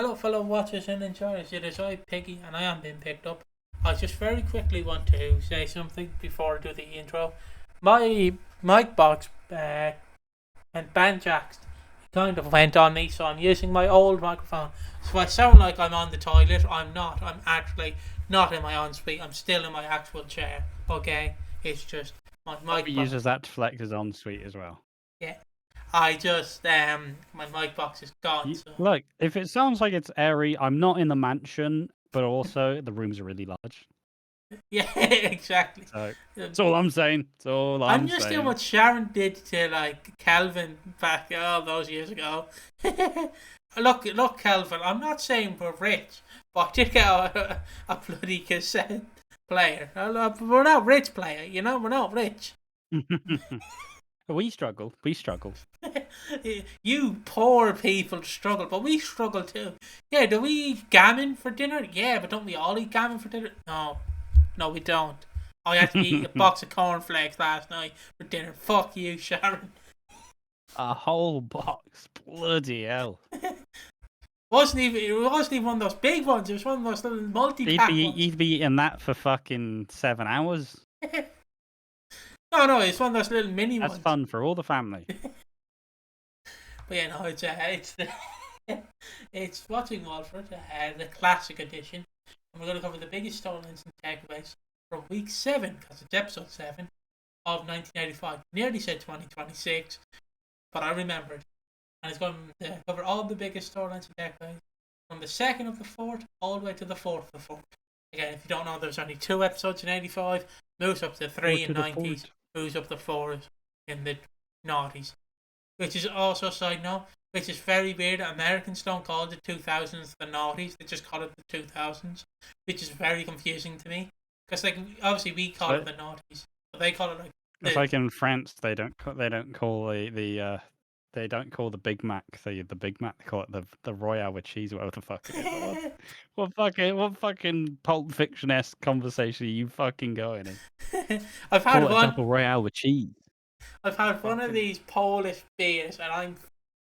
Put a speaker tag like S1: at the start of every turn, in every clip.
S1: Hello, fellow watchers and enjoyers. It is I, Piggy, and I am being picked up. I just very quickly want to say something before I do the intro. My mic box and banjaxed kind of went on me, so I'm using my old microphone. So if I sound like I'm on the toilet, I'm not. I'm actually not in my ensuite. I'm still in my actual chair. Okay, it's just my mic
S2: Probably
S1: box.
S2: uses that to flex his ensuite as well.
S1: Yeah, I just my mic box is gone. So.
S2: Look, if it sounds like it's airy, I'm not in the mansion, but also the rooms are really large.
S1: Yeah, exactly.
S2: So that's all I'm saying. That's all I'm
S1: just
S2: saying.
S1: doing what Sharon did to like Kelvin back all those years ago. look, Kelvin. I'm not saying we're rich, but I did get a bloody cassette player. We're not rich player, you know. We're not rich.
S2: We struggle. We struggle.
S1: You poor people struggle, but we struggle too. Yeah, do we eat gammon for dinner? Yeah, but don't we all eat gammon for dinner? No, we don't. I had to eat a box of cornflakes last night for dinner. Fuck you, Sharon.
S2: A whole box. Bloody hell.
S1: It wasn't even one of those big ones. It was one of those little multi-pack ones.
S2: You'd be eating that for fucking 7 hours.
S1: No, it's one of those little mini ones.
S2: That's fun for all the family.
S1: But yeah, no, it's Watching Walford, the classic edition, and we're going to cover the biggest storylines and takeaways from week 7, because it's episode 7 of 1985. Nearly said 2026, but I remembered, and it's going to cover all the biggest storylines and takeaways from the 2nd of the 4th all the way to the 4th of the 4th. Again, if you don't know, there's only 2 episodes in 85, moves up to 3 in 90s, moves up to 4 in the noughties. Which is also a side note, which is very weird. Americans don't call the 2000s the noughties, they just call it the 2000s, which is very confusing to me. Because like obviously we call it the noughties, but they call it like.
S2: It's like in France, they don't call the Big Mac the Big Mac. They call it the Royale with cheese, whatever the fuck it is. What fucking Pulp Fiction-esque conversation are you fucking going in?
S1: I've had
S2: one double Royale with cheese.
S1: I've had one of these Polish beers, and I'm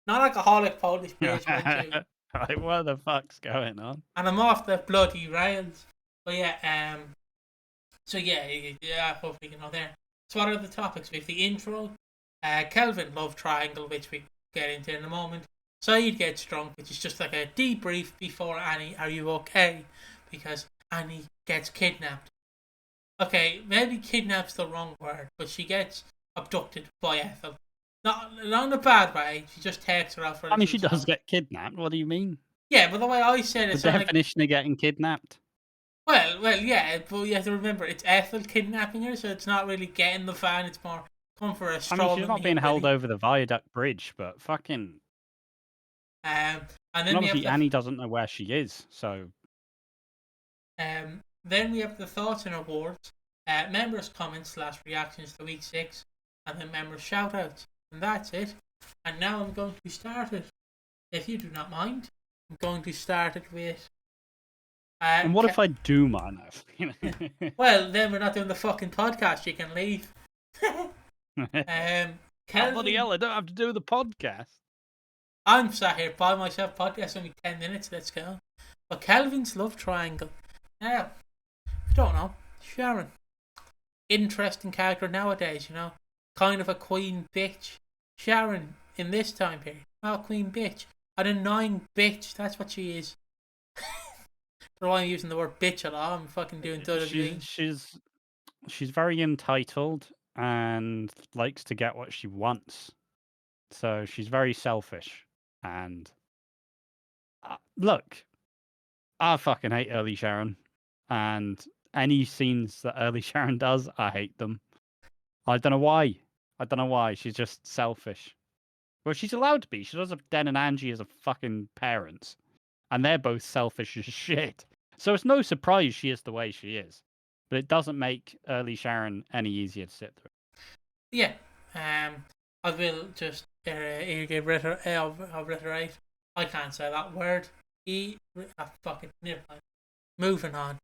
S1: non-alcoholic Polish beers.
S2: Like, what the fuck's going on?
S1: And I'm off the bloody rails. But yeah, so yeah, hopefully you know there. So what are the topics? We have the intro, Kelvin love triangle, which we get into in a moment. Saeed gets drunk, which is just like a debrief before Annie, are you okay? Because Annie gets kidnapped. Okay, maybe kidnap's the wrong word, but she gets abducted by Ethel. Not in a bad way, she just takes her out for a
S2: she does get kidnapped, what do you mean?
S1: Yeah, but the way I said it...
S2: The definition of getting kidnapped?
S1: Well, yeah, but you have to remember, it's Ethel kidnapping her, so it's not really getting the fan, it's more come for a stroll.
S2: she's not being held over the viaduct bridge, but fucking...
S1: and then
S2: obviously Annie doesn't know where she is, so...
S1: Then we have the thoughts and awards, members' comments / reactions to week 6, and then members' shoutouts. And that's it. And now I'm going to start it. If you do not mind, I'm going to start it with...
S2: and what if I do mind?
S1: Well, then we're not doing the fucking podcast. You can leave.
S2: Kelvin, bloody hell, I don't have to do the podcast.
S1: I'm sat here by myself. Podcast only 10 minutes. Let's go. But Kelvin's love triangle. Now, I don't know. Sharon. Interesting character nowadays, you know. Kind of a queen bitch. Sharon, in this time period, not a queen bitch. An annoying bitch. That's what she is. I don't know why I'm using the word bitch a lot. I'm fucking doing WWE.
S2: She's very entitled and likes to get what she wants. So she's very selfish. And look, I fucking hate early Sharon. And any scenes that early Sharon does, I hate them. I don't know why. She's just selfish. Well, she's allowed to be. She does have Den and Angie as a fucking parents. And they're both selfish as shit. So it's no surprise she is the way she is. But it doesn't make early Sharon any easier to sit through.
S1: Yeah. I will just reiterate. I can't say that word. Fucking never mind. Moving on.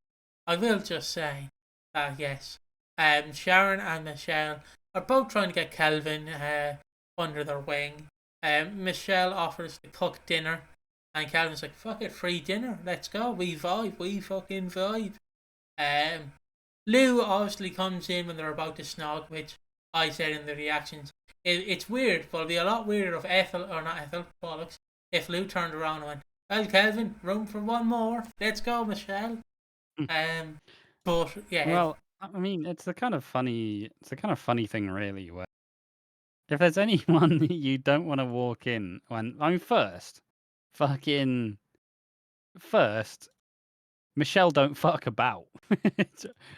S1: I will just say that yes. Sharon and Michelle are both trying to get Kelvin under their wing. Michelle offers to cook dinner, And Kelvin's like, fuck it, free dinner, let's go, we vibe, we fucking vibe. Lou obviously comes in when they're about to snog, which I said in the reactions. It's weird, but it'd be a lot weirder if if Lou turned around and went, well, Kelvin, room for one more, let's go, Michelle. But yeah.
S2: Well, I mean, it's the kind of funny thing, really, where if there's anyone that you don't want to walk in when, I mean, first, Michelle don't fuck about.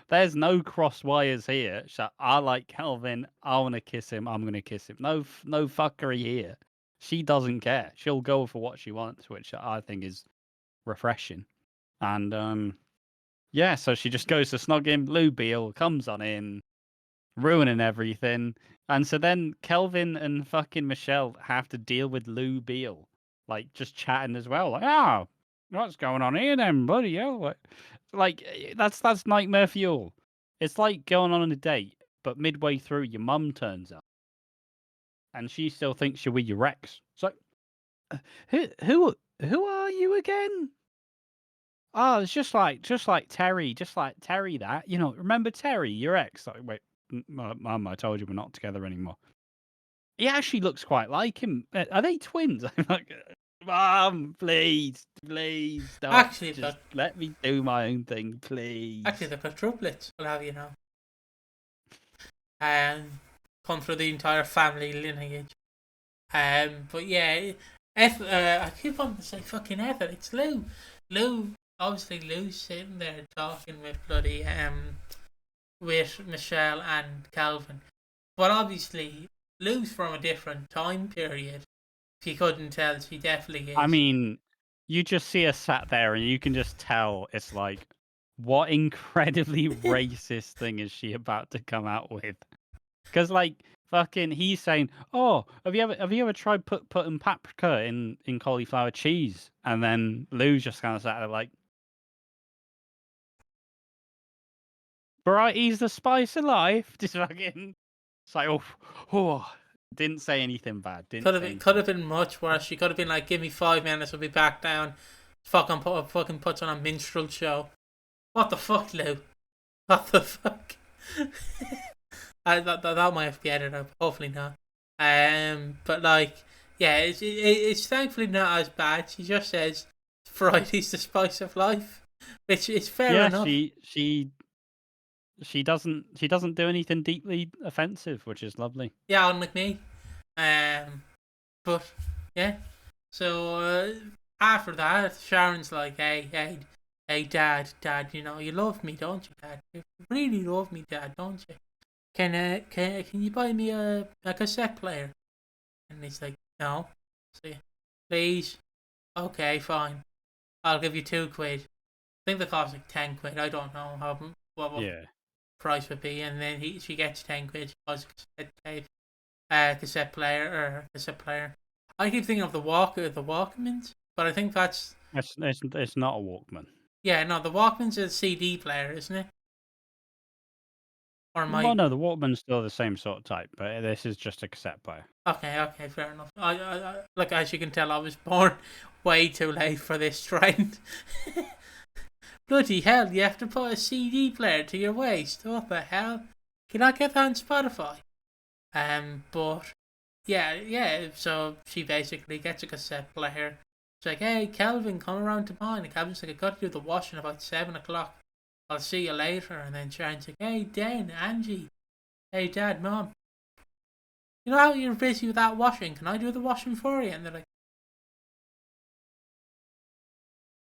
S2: There's no cross wires here. I like Kelvin. I want to kiss him. I'm gonna kiss him. No fuckery here. She doesn't care. She'll go for what she wants, which I think is refreshing. And yeah, so she just goes to snog him. Lou Beale comes on in, ruining everything. And so then Kelvin and fucking Michelle have to deal with Lou Beale, like just chatting as well. Like, oh, what's going on here then, buddy? Like that's nightmare fuel. It's like going on a date, but midway through your mum turns up, and she still thinks you're with your ex. It's like, who are you again? Oh, it's just like Terry, that. You know, remember Terry, your ex? Like, wait, Mum, I told you we're not together anymore. He actually looks quite like him. Are they twins? I'm like, Mum, please, don't.
S1: Actually,
S2: just let me do my own thing, please.
S1: Actually, they've got triplets, I'll have you know. Come through the entire family lineage. But yeah, I keep wanting to say fucking Ethel. It's Lou. Obviously, Lou's sitting there talking with bloody with Michelle and Kelvin, but obviously Lou's from a different time period. If you couldn't tell, she definitely is.
S2: I mean, you just see her sat there, and you can just tell it's like, what incredibly racist thing is she about to come out with? Because like fucking, he's saying, "Oh, have you ever tried putting paprika in cauliflower cheese?" And then Lou's just kind of sat there like, "Variety's the spice of life." Just fucking, it's like, oh, didn't say anything bad.
S1: Could have been much worse. She could have been like, "Give me 5 minutes, I'll be back down." Fucking puts on a minstrel show. What the fuck, Lou? What the fuck? that might have to be edited out. Hopefully not. But like, yeah, it's thankfully not as bad. She just says variety's the spice of life, which is fair enough.
S2: She doesn't do anything deeply offensive, which is lovely.
S1: Yeah, unlike me. But yeah. So after that, Sharon's like, hey, Dad, you know you love me, don't you, Dad? You really love me, Dad, don't you? Can you buy me a cassette player? And he's like, no. So, please. Okay, fine. I'll give you £2. I think the cost like £10. I don't know what price would be. And then she gets £10. She buys a cassette player. I keep thinking of the Walkmans, but I think that's
S2: it's not a Walkman.
S1: Yeah, no, the Walkman's a CD player, isn't it?
S2: Or no, the Walkman's still the same sort of type, but this is just a cassette player.
S1: Okay, fair enough. I like, as you can tell, I was born way too late for this trend. Bloody hell, you have to put a CD player to your waist. What the hell? Can I get that on Spotify? But yeah. So she basically gets a cassette player. She's like, "Hey, Kelvin, come around to mine." And Kelvin's like, "I got to do the washing about 7 o'clock. I'll see you later." And then Sharon's like, "Hey, Dan, Angie. Hey, Dad, Mom. You know how you're busy with that washing? Can I do the washing for you?" And they're like,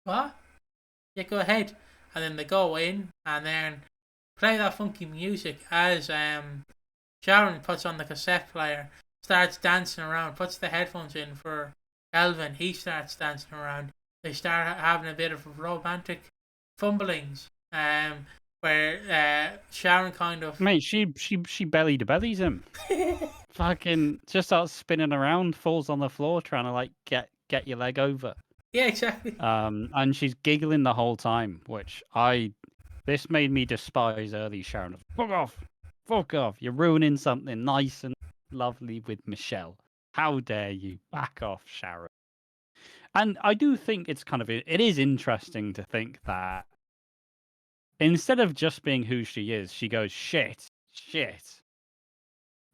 S1: "What?" "Yeah, go ahead." And then they go in and then play that funky music as Sharon puts on the cassette player, starts dancing around, puts the headphones in for Kelvin. He starts dancing around. They start having a bit of romantic fumblings, where Sharon kind of,
S2: mate, she belly to bellies him. Fucking just starts spinning around, falls on the floor, trying to like get your leg over.
S1: Yeah, exactly.
S2: And she's giggling the whole time, which this made me despise early Sharon. Fuck off! You're ruining something nice and lovely with Michelle. How dare you? Back off, Sharon. And I do think it is interesting to think that instead of just being who she is, she goes, shit.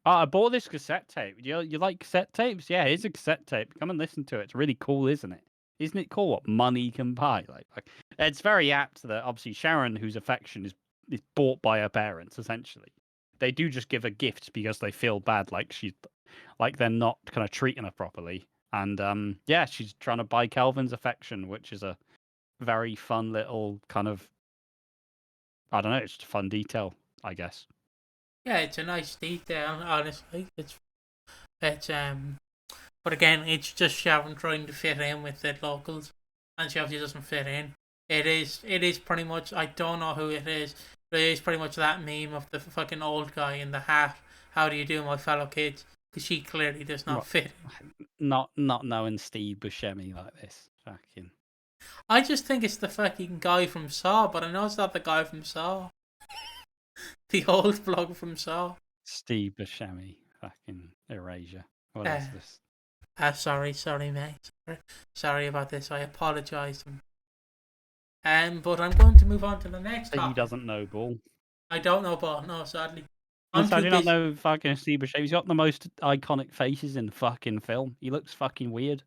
S2: Oh, I bought this cassette tape. You like cassette tapes? Yeah, here's a cassette tape. Come and listen to it. It's really cool, isn't it? Isn't it cool what money can buy? Like it's very apt that obviously Sharon, whose affection is bought by her parents, essentially. They do just give her gifts because they feel bad, like they're not kind of treating her properly. And yeah, she's trying to buy Kelvin's affection, which is a very fun little kind of, I don't know, it's just a fun detail, I guess.
S1: Yeah, it's a nice detail, honestly. It's but again, it's just Sharon trying to fit in with the locals, and she obviously doesn't fit in. It is pretty much, I don't know who it is, but it is pretty much that meme of the fucking old guy in the hat. How do you do, my fellow kids? Because she clearly does not fit in.
S2: Not knowing Steve Buscemi like this, fucking.
S1: I just think it's the fucking guy from Saw, but I know it's not the guy from Saw. The old blog from Saw.
S2: Steve Buscemi, fucking erasure. What is this?
S1: Sorry, mate. Sorry about this. I apologise. But I'm going to move on to the next topic.
S2: He doesn't know ball.
S1: I don't know ball, no, sadly.
S2: I do not know fucking Steve Buscemi. He's got the most iconic faces in the fucking film. He looks fucking weird.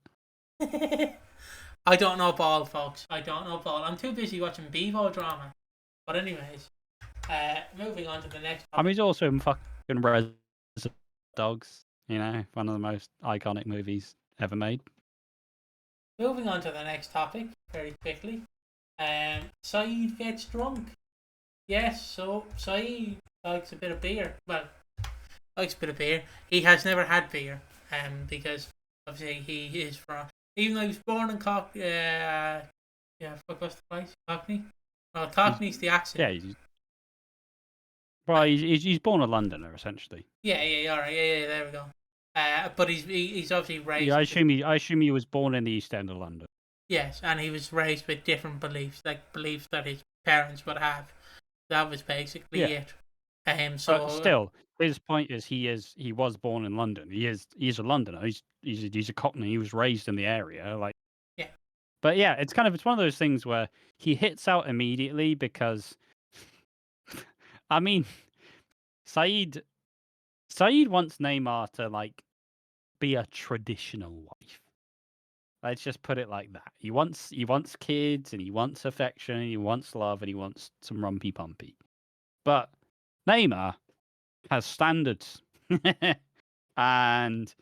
S1: I don't know ball, folks. I don't know ball. I'm too busy watching Bevo drama. But anyways, moving on to the next topic.
S2: I mean, he's also in fucking Reservoir Dogs. You know, one of the most iconic movies ever made.
S1: Moving on to the next topic, very quickly. Saeed gets drunk. Yes, so Saeed likes a bit of beer. Well, likes a bit of beer. He has never had beer. Because obviously he is from, even though he was born in Cockney. What's the place? Cockney. Well, Cockney's the accent.
S2: Yeah. Well, he's born a Londoner essentially.
S1: Yeah. All right. Yeah. There we go. But he's obviously raised.
S2: Yeah, I assume he was born in the East End of London.
S1: Yes, and he was raised with different beliefs, like beliefs that his parents would have. That was basically it.
S2: But still, his point is he was born in London. He's a Londoner. He's a Cockney. He was raised in the area. Like,
S1: yeah.
S2: But yeah, it's one of those things where he hits out immediately because, I mean, Saeed wants Neymar to like be a traditional wife. Let's just put it like that. He wants kids, and he wants affection, and he wants love, and he wants some rumpy pumpy. But Neymar has standards, and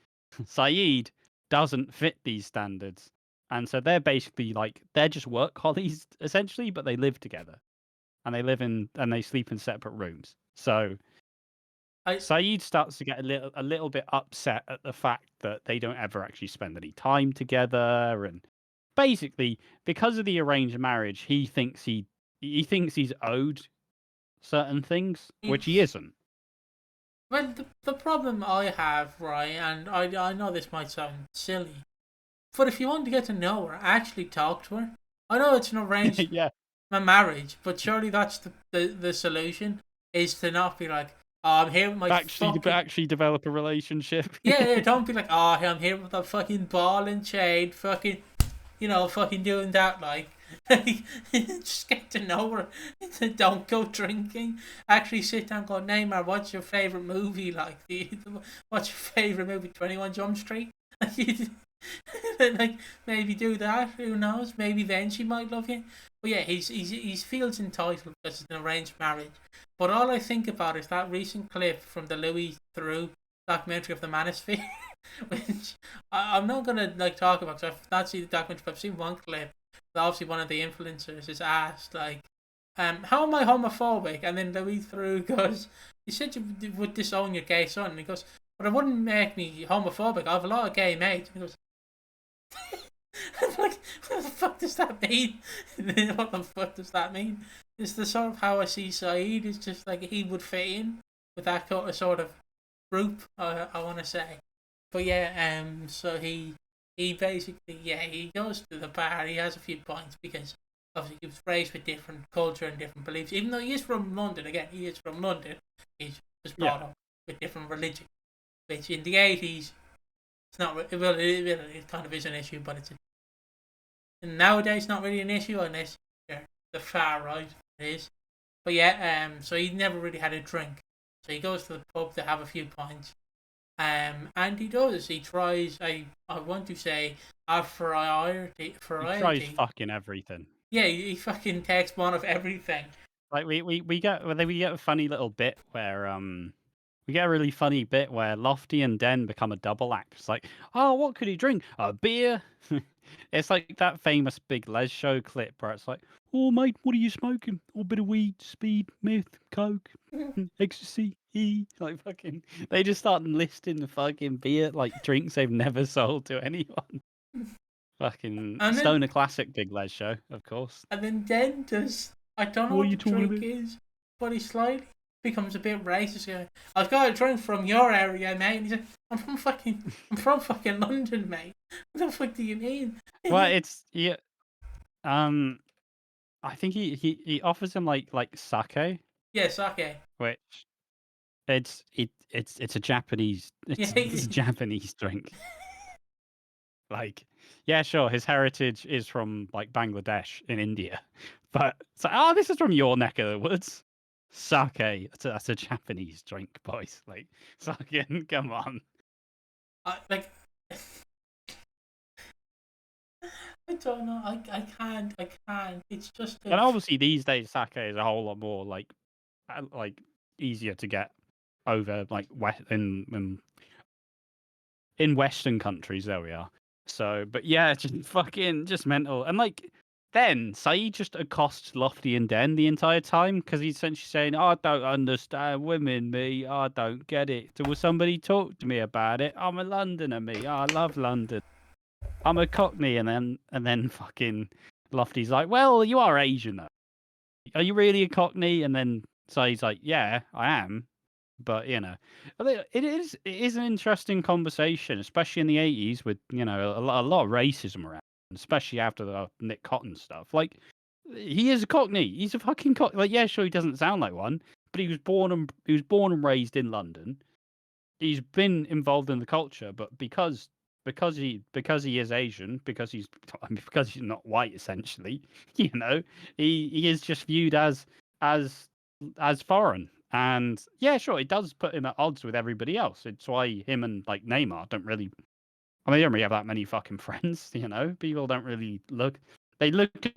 S2: Saeed doesn't fit these standards, and so they're basically they're just work colleagues essentially, but they live together, and they sleep in separate rooms. So Saeed starts to get a little bit upset at the fact that they don't ever actually spend any time together, and basically because of the arranged marriage, he thinks he's owed certain things, which he isn't.
S1: Well, the problem I have, right, and I know this might sound silly, but if you want to get to know her, actually talk to her. I know it's an arranged marriage, but surely that's the solution, is to not be like, oh, I'm here with my
S2: actually develop a relationship.
S1: Yeah, don't be like, oh, I'm here with a fucking ball and chain, fucking doing that, like. Just get to know her. Don't go drinking. Actually sit down and go, Neymar, what's your favourite movie? Like, what's your favourite movie? 21 Jump Street? Like, maybe do that. Who knows? Maybe then she might love you. But yeah, he feels entitled because it's an arranged marriage. But all I think about is that recent clip from the Louis Theroux documentary of the Manosphere, which I'm not gonna talk about because I've not seen the documentary, but I've seen one clip. Obviously, one of the influencers is asked, like, how am I homophobic? And then Louis Theroux goes, you said you would disown your gay son. And he goes, but it wouldn't make me homophobic. I have a lot of gay mates. And he goes, I'm like, what the fuck does that mean? What the fuck does that mean? It's the sort of how I see Saeed. It's just like he would fit in with that sort of group, I want to say. But yeah, so he basically, he goes to the bar. He has a few points because obviously he was raised with different culture and different beliefs. Even though he is from London, he was brought up with different religion, which in the 80s, it's not, well, it kind of is an issue, but And nowadays, not really an issue unless you're the far right. It is. But yeah, so he never really had a drink. So he goes to the pub to have a few pints. And he does. He tries. I want to say a variety.
S2: He tries fucking everything.
S1: Yeah, he fucking takes one of everything.
S2: Like we get a funny little bit where we get a really funny bit where Lofty and Den become a double act. It's like, oh, what could he drink? A beer. It's like that famous Big Les Show clip where it's like, oh mate, what are you smoking? Oh, bit of weed, speed, meth, coke, ecstasy, like fucking. They just start listing the fucking beer like drinks they've never sold to anyone. Fucking
S1: And then-
S2: stoner classic Big Les Show, of course.
S1: And then Den just, I don't know
S2: What are
S1: what
S2: you
S1: the
S2: talking
S1: drink
S2: about?
S1: is, but he slightly becomes a bit racist. Going, I've got a drink from your area, mate. And he's like, I'm from fucking London, mate. What the fuck do you mean?
S2: Well, it's yeah. I think he offers him like sake,
S1: Yeah, sake.
S2: which it's a Japanese
S1: Yeah.
S2: it's a Japanese drink. Like, yeah, sure, his heritage is from like Bangladesh in India, but it's like, oh, this is from your neck of the woods. Sake, that's a Japanese drink, boys. Like, fucking come on.
S1: Like, I don't know. I can't. It's just.
S2: And obviously these days, sake is a whole lot more like easier to get over like in Western countries. There we are. So, but yeah, just mental. And like then Saeed just accosts Lofty and Den the entire time because he's essentially saying, "I don't understand women, me. I don't get it. Will somebody talk to me about it? I'm a Londoner, me. I love London. I'm a Cockney." And then fucking Lofty's like, "Well, you are Asian though. Are you really a Cockney?" And then Saeed's like, "Yeah, I am." But it is an interesting conversation, especially in the 80s with a lot of racism around, especially after the Nick Cotton stuff. Like he is a Cockney. He's a fucking Cockney. Like, yeah, sure, he doesn't sound like one, but he was born and raised in London. He's been involved in the culture, but because he is Asian, because he's not white, essentially, he is just viewed as foreign. And yeah, sure, it does put him at odds with everybody else. It's why him and like Neymar don't really. I mean, they don't really have that many fucking friends. People don't really look. They look at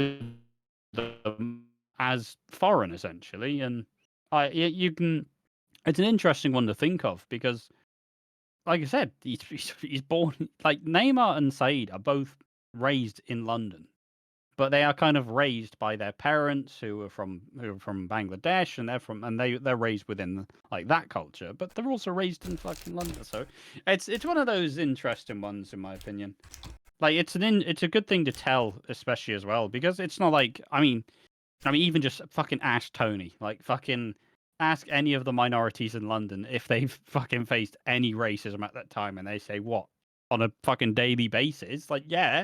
S2: them as foreign, essentially, and you can. It's an interesting one to think of because, like I said, he's born like Neymar and Saeed are both raised in London, but they are kind of raised by their parents who are from Bangladesh, and they're raised within like that culture, but they're also raised in fucking London. So it's one of those interesting ones, in my opinion. Like it's a good thing to tell, especially as well, because it's not like I mean even just fucking ask Tony, like fucking ask any of the minorities in London if they've fucking faced any racism at that time, and they say what on a fucking daily basis. Like, yeah.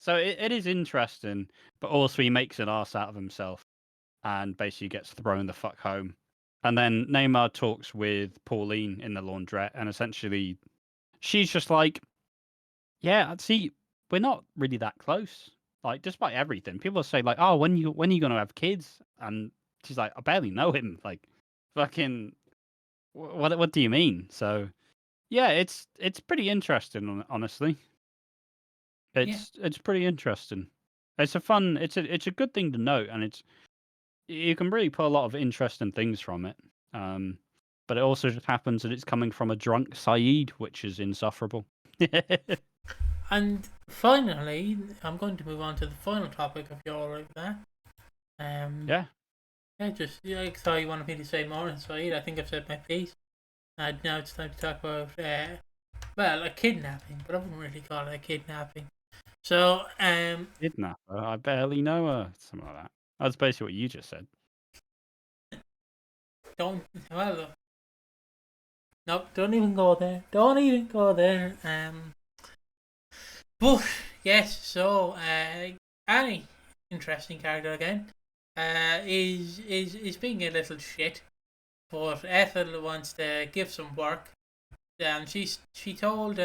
S2: So it is interesting, but also he makes an ass out of himself and basically gets thrown the fuck home. And then Neymar talks with Pauline in the laundrette, and essentially she's just like, yeah, see, we're not really that close. Like, despite everything, people say like, oh, when are you gonna have kids? And she's like, I barely know him. Like, fucking, what do you mean? So, yeah, it's pretty interesting, honestly. It's pretty interesting. It's a good thing to note, and you can really put a lot of interesting things from it. But it also just happens that it's coming from a drunk Saeed, which is insufferable.
S1: And finally, I'm going to move on to the final topic if you're alright with that.
S2: Yeah.
S1: Yeah, I thought you wanted me to say more inside. I think I've said my piece. And now it's time to talk about, a kidnapping, but I wouldn't really call it a kidnapping. So,
S2: Kidnapper. I barely know her. Something like that. That's basically what you just said.
S1: don't even go there. Don't even go there. But yes, so Annie, interesting character again, is being a little shit, but Ethel wants to give some work. She told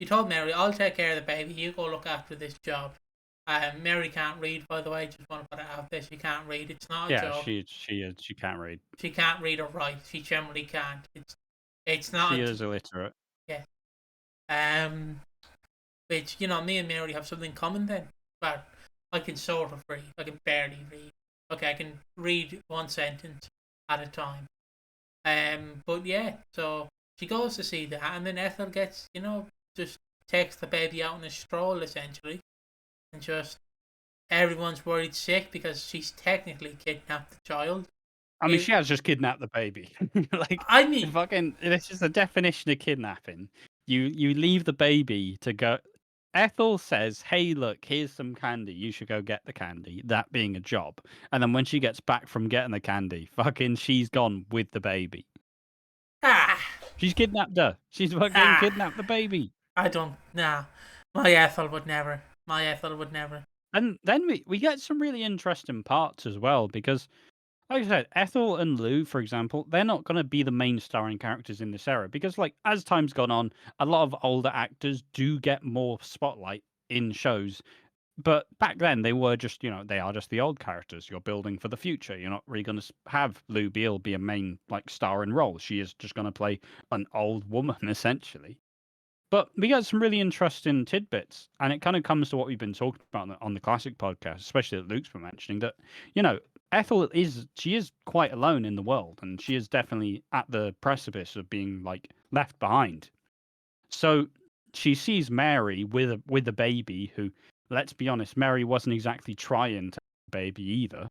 S1: He told Mary, "I'll take care of the baby. You go look after this job." Mary can't read, by the way. Just want to put it out there. She can't read. It's not a
S2: Yeah,
S1: job.
S2: she can't read.
S1: She can't read or write. She generally can't. It's
S2: She
S1: not.
S2: is illiterate.
S1: Yeah. Which me and Mary have something in common then. But I can sort of read. I can barely read. Okay, I can read one sentence at a time. But yeah, so she goes to see that, and then Ethel gets, just takes the baby out on a stroll essentially, and just everyone's worried sick because she's technically kidnapped the child.
S2: I mean, she has just kidnapped the baby. Like,
S1: I mean,
S2: fucking, this is the definition of kidnapping. You leave the baby to go. Ethel says, "Hey, look, here's some candy. You should go get the candy." That being a job, and then when she gets back from getting the candy, fucking, she's gone with the baby. She's kidnapped her. She's fucking kidnapped the baby.
S1: I don't. Nah, my Ethel would never. My Ethel would never.
S2: And then we get some really interesting parts as well because, like I said, Ethel and Lou, for example, they're not going to be the main starring characters in this era because, like, as time's gone on, a lot of older actors do get more spotlight in shows. But back then, they were just, they are just the old characters. You're building for the future. You're not really going to have Lou Beale be a main, like, starring role. She is just going to play an old woman, essentially. But we got some really interesting tidbits, and it kind of comes to what we've been talking about on the classic podcast, especially that Luke's been mentioning, that, Ethel is quite alone in the world, and she is definitely at the precipice of being, like, left behind. So she sees Mary with a baby who, let's be honest, Mary wasn't exactly trying to have a baby either.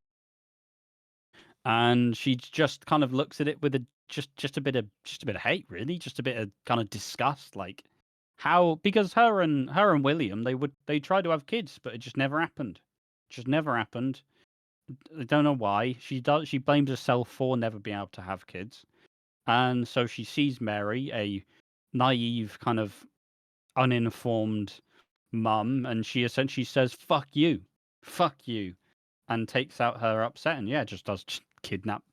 S2: And she just kind of looks at it with just a bit of hate, really, just a bit of kind of disgust, like, how, because her and William, they tried to have kids, but it just never happened. Just never happened. I don't know why. She blames herself for never being able to have kids. And so she sees Mary, a naive, kind of uninformed mum, and she essentially says, fuck you, and takes out her upset, and just kidnap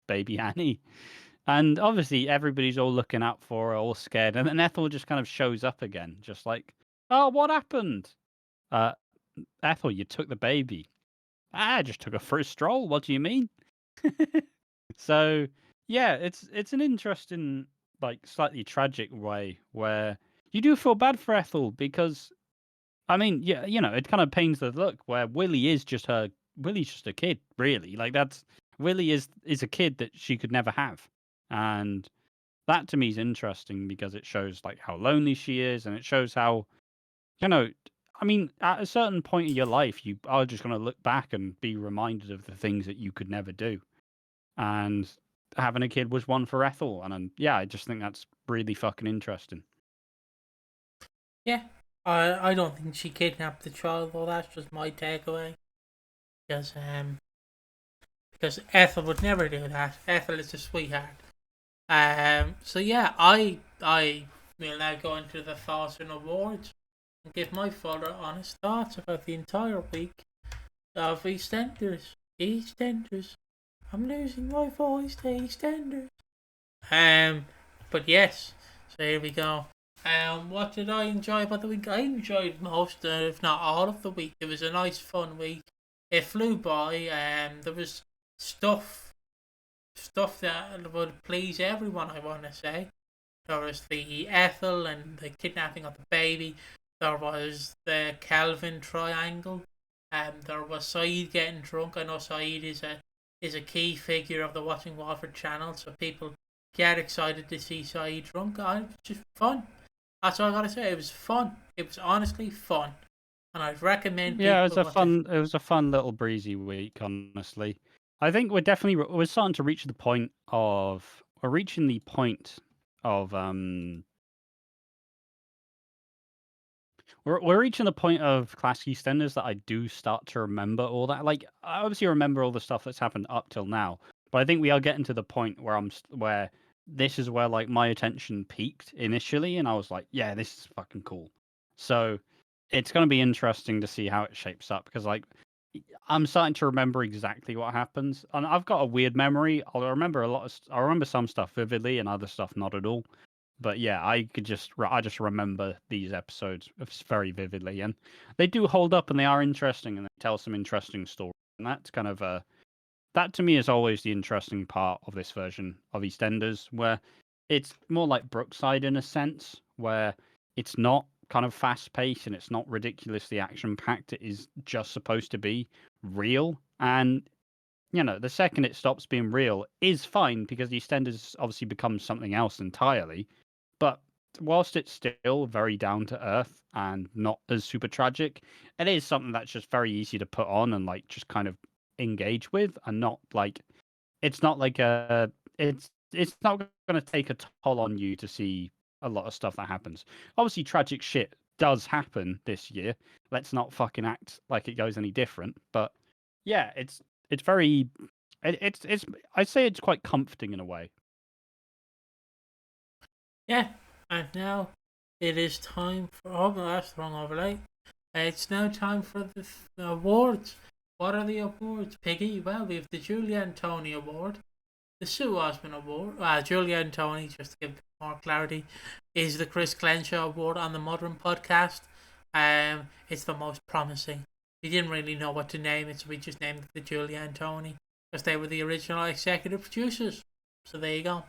S2: baby Annie. And obviously, everybody's all looking out for her, all scared. And then Ethel just kind of shows up again, just like, "Oh, what happened?" Ethel, you took the baby. I just took her for a stroll. What do you mean? So, yeah, it's an interesting, like, slightly tragic way where you do feel bad for Ethel because, I mean, yeah, it kind of pains the look where Willie's just a kid, really. Like, Willie is a kid that she could never have. And that to me is interesting because it shows, like, how lonely she is, and it shows how, I mean, at a certain point in your life, you are just going to look back and be reminded of the things that you could never do. And having a kid was one for Ethel, and I just think that's really fucking interesting.
S1: Yeah, I don't think she kidnapped the child, though. That's just my takeaway. Because Ethel would never do that. Ethel is a sweetheart. So yeah, I will now go into the thoughts and awards and give my full honest thoughts about the entire week of EastEnders. EastEnders. I'm losing my voice to EastEnders. But yes, so here we go. What did I enjoy about the week? I enjoyed most, if not all of the week. It was a nice, fun week. It flew by. There was stuff that would please everyone, I want to say. There was the Ethel and the kidnapping of the baby. There was the Kelvin triangle. There was Saeed getting drunk. I know Saeed is a key figure of the Watching Walford channel, so people get excited to see Saeed drunk. It was just fun. That's all I gotta say. It was fun. It was honestly fun, and I'd recommend.
S2: Yeah, it was a fun little breezy week, honestly. I think we're starting to reach the point of we're reaching the point of classic EastEnders that I do start to remember all that. Like, I obviously remember all the stuff that's happened up till now, but I think we are getting to the point where where this is where, like, my attention peaked initially, and I was like, yeah, this is fucking cool. So it's going to be interesting to see how it shapes up because, like, I'm starting to remember exactly what happens, and I've got a weird memory. I remember some stuff vividly and other stuff not at all. But yeah, I just remember these episodes very vividly, and they do hold up, and they are interesting, and they tell some interesting stories. And that's kind of that to me is always the interesting part of this version of EastEnders, where it's more like Brookside in a sense, where it's not kind of fast paced and it's not ridiculously action packed. It is just supposed to be real, and the second it stops being real is fine because EastEnders obviously becomes something else entirely. But whilst it's still very down to earth and not as super tragic, it is something that's just very easy to put on and like just kind of engage with, and not like it's not like it's not going to take a toll on you to see a lot of stuff that happens. Obviously, tragic shit does happen this year. Let's not fucking act like it goes any different. But yeah, it's very it's I'd say it's quite comforting in a way.
S1: Yeah, and now it is time for. Oh, no, that's the wrong overlay. It's now time for the awards. What are the awards, Piggy? Well, we have the Julia and Tony Award, the Sue Osmond Award. Julia and Tony, just to give more clarity, is the Chris Glenshaw Award on the Modern Podcast. It's the most promising. We didn't really know what to name it, so we just named it the Julia and Tony because they were the original executive producers. So there you go.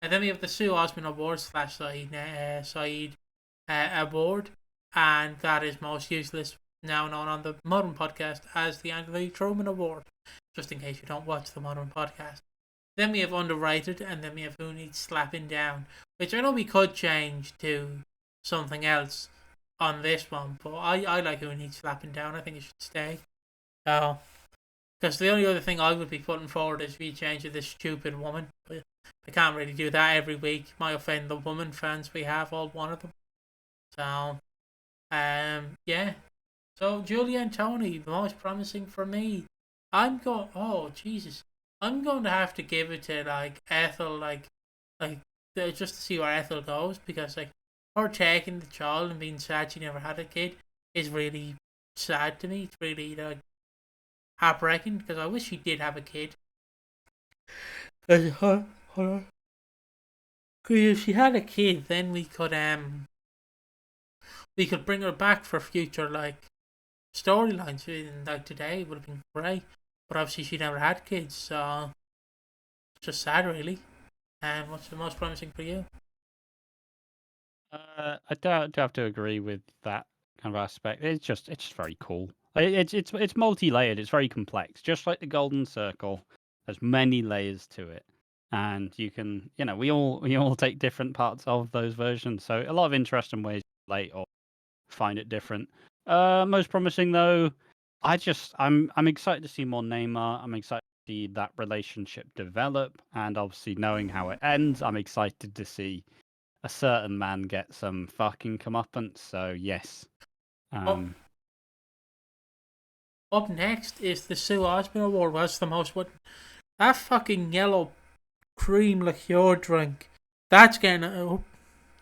S1: And then we have the Sue Osmond Award / Saeed Award, and that is most useless, now known on the Modern Podcast as the Anthony Truman Award, just in case you don't watch the Modern Podcast. Then we have Underrated, and then we have Who Needs Slapping Down, which I know we could change to something else on this one, but I like Who Needs Slapping Down. I think it should stay. Because the only other thing I would be putting forward is we change to this stupid woman. But I can't really do that every week. Might offend the woman fans we have, all one of them. So, yeah. So Julia and Tony, the most promising for me. Oh Jesus, I'm going to have to give it to like Ethel, like just to see where Ethel goes, because like her taking the child and being sad she never had a kid is really sad to me. It's really like heartbreaking because I wish she did have a kid. Hold on. Because if she had a kid, then we could bring her back for future like storylines. And like today would have been great, but obviously she never had kids, so it's just sad, really. And what's the most promising for you?
S2: I do have to agree with that kind of aspect. It's just very cool. It's multi-layered. It's very complex. Just like the Golden Circle, there's many layers to it, and you can we all take different parts of those versions. So a lot of interesting ways to relate or find it different. Most promising though, I'm excited to see more Neymar. I'm excited to see that relationship develop, and obviously knowing how it ends, I'm excited to see a certain man get some fucking comeuppance. So yes.
S1: Up next is the Sue Osmond Award. What's the most what? That fucking yellow cream liqueur drink. That's getting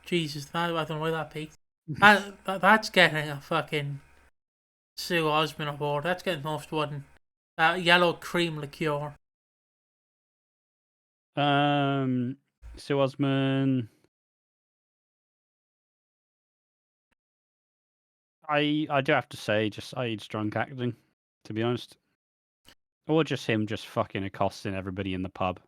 S1: Jesus. I don't know why that peaked. That's getting a fucking Sue Osmond Award. That's getting most wooden. Yellow cream liqueur.
S2: Sue Osmond. I do have to say, just Saeed's drunk acting, to be honest. Or just him just fucking accosting everybody in the pub.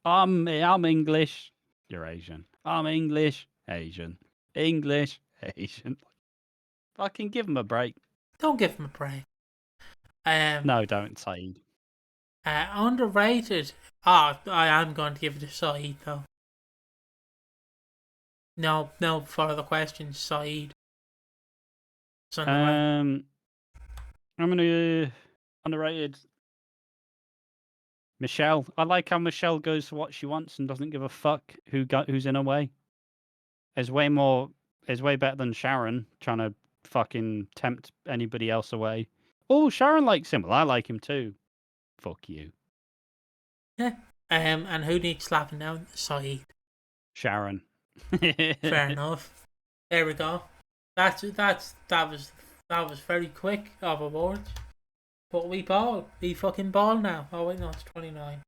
S2: I'm English. You're Asian. I'm English. Asian. English. Asian. Fucking give him a break.
S1: Don't give him a break.
S2: No, don't, Saeed.
S1: Underrated. I am going to give it to Saeed though. No further questions, Saeed.
S2: I'm gonna underrated. Michelle. I like how Michelle goes for what she wants and doesn't give a fuck who's in her way. It's way better than Sharon trying to fucking tempt anybody else away. Oh, Sharon likes him. Well, I like him too. Fuck you.
S1: Yeah. And who needs slapping down? Saeed.
S2: Sharon.
S1: Fair enough. There we go. That was very quick of awards. But we ball. We fucking ball now. Oh wait, no, it's 29.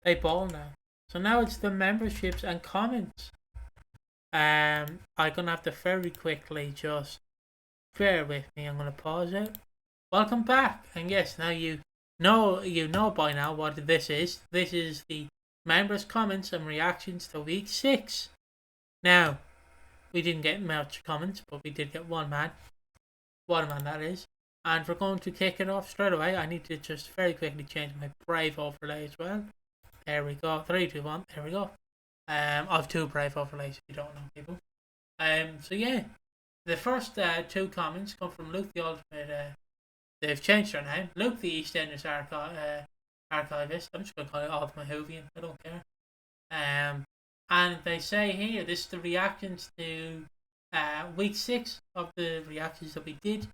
S1: They ball now. So now it's the memberships and comments. I'm gonna have to very quickly just bear with me. I'm gonna pause it. Welcome back, and yes, now you know by now what this is. This is the members' comments and reactions to week 6. Now, we didn't get much comments, but we did get one man. What a man that is. And we're going to kick it off straight away. I need to just very quickly change my Brave overlay as well. There we go. 3, 2, 1. There we go. I've 2 Brave overlays if you don't know, people. So yeah, the first 2 comments come from Luke the Ultimate. They've changed their name. Luke the EastEnders archivist. I'm just going to call it Ultimate Whovian. I don't care. And they say here, this is the reactions to week 6 of the reactions that we did.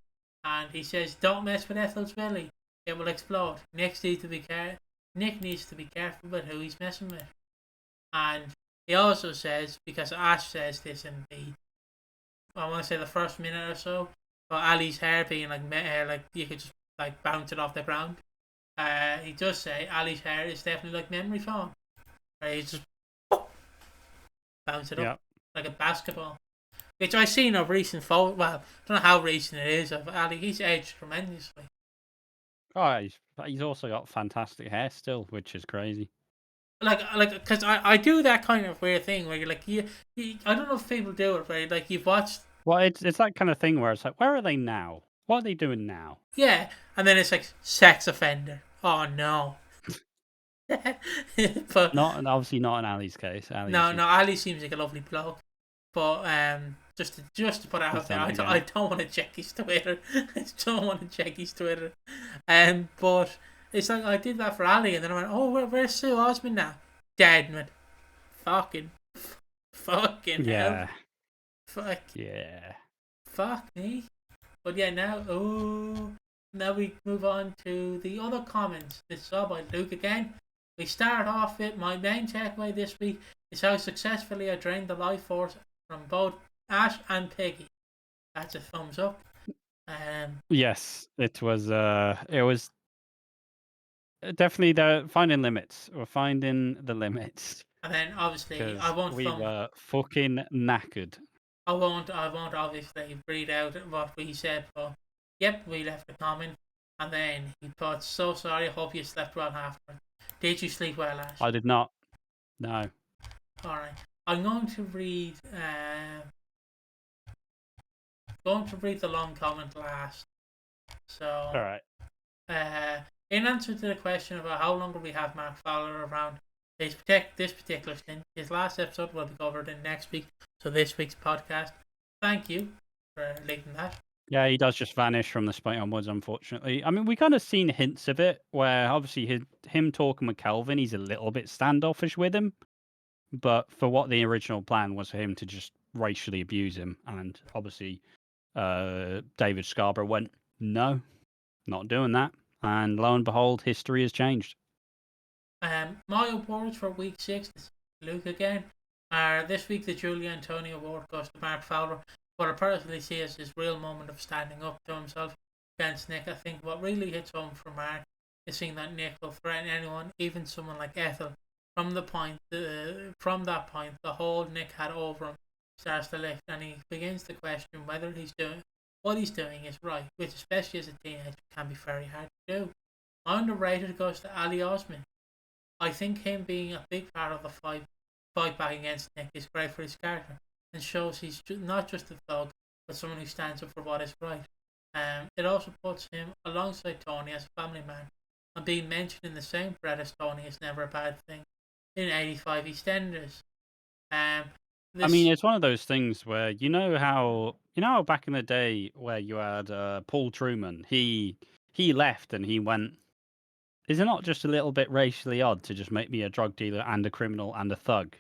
S1: And he says, don't mess with Ethel's belly. It will explode. Nick needs to be careful with who he's messing with. And he also says, because Ash says this in I want to say the first minute or so, about Ali's hair being like you could just like bounce it off the ground. He does say Ali's hair is definitely like memory foam. Where you just bounce it up like a basketball. Which I've seen of recent photos. Well, I don't know how recent it is of Ali. He's aged tremendously.
S2: Oh, he's also got fantastic hair still, which is crazy.
S1: Because I do that kind of weird thing where you're like, I don't know if people do it, but like you've watched.
S2: Well, it's that kind of thing where it's like, where are they now? What are they doing now?
S1: Yeah, and then it's like sex offender. Oh no. But
S2: obviously not in Ali's case.
S1: Ali seems like a lovely bloke, but just to put it out there, I don't want to check his Twitter. But it's like I did that for Ali, and then I went, oh, where's Sue Osmond now? Dead, man. Fucking
S2: yeah.
S1: hell. Fuck.
S2: Yeah.
S1: Fuck me. But yeah, now we move on to the other comments. This is all by Luke again. We start off with my main takeaway this week is how successfully I drained the life force from both Ash and Piggy. That's a thumbs up.
S2: Yes, it was definitely the finding limits. We're finding the limits.
S1: And then obviously
S2: we were fucking knackered.
S1: I won't obviously read out what we said, but yep, we left a comment, and then he put, so sorry, I hope you slept well after. Did you sleep well, Ash?
S2: I did not. No.
S1: Alright. I'm going to read the long comment last. So
S2: alright.
S1: In answer to the question about how long will we have Mark Fowler around this particular stint, his last episode will be covered in next week, so this week's podcast. Thank you for leaving that.
S2: Yeah, he does just vanish from this point onwards, unfortunately. I mean, we kind of seen hints of it, where obviously him talking with Kelvin, he's a little bit standoffish with him. But for what the original plan was for him to just racially abuse him, and obviously David Scarborough went, no, not doing that. And lo and behold, history has changed.
S1: My awards for week 6, Luke again, are this week the Julia Antonio award goes to Mark Fowler. What I personally see as his real moment of standing up to himself against Nick. I think what really hits home for Mark is seeing that Nick will threaten anyone, even someone like Ethel. From that point, the hold Nick had over him starts to lift, and he begins to question whether what he's doing is right, which, especially as a teenager, can be very hard to do. My underrated goes to Ali Osman. I think him being a big part of the fight back against Nick is great for his character, and shows he's not just a thug, but someone who stands up for what is right. It also puts him alongside Tony as a family man, and being mentioned in the same breath as Tony is never a bad thing. In 85 EastEnders.
S2: I mean, it's one of those things where you know how back in the day where you had Paul Truman, he left and he went, is it not just a little bit racially odd to just make me a drug dealer and a criminal and a thug?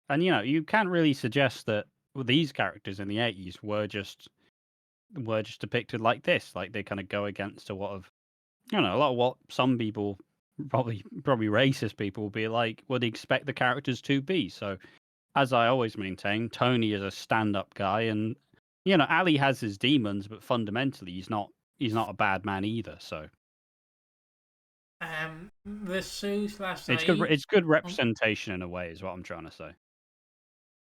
S2: And you can't really suggest that these characters in the 80s were just depicted like this, like they kind of go against a lot of what some people, probably racist people, would expect the characters to be. So, as I always maintain, Tony is a stand-up guy, and Ali has his demons, but fundamentally he's not a bad man either. So,
S1: The Sue slash
S2: It's good.
S1: Saeed.
S2: It's good representation in a way, is what I'm trying to say.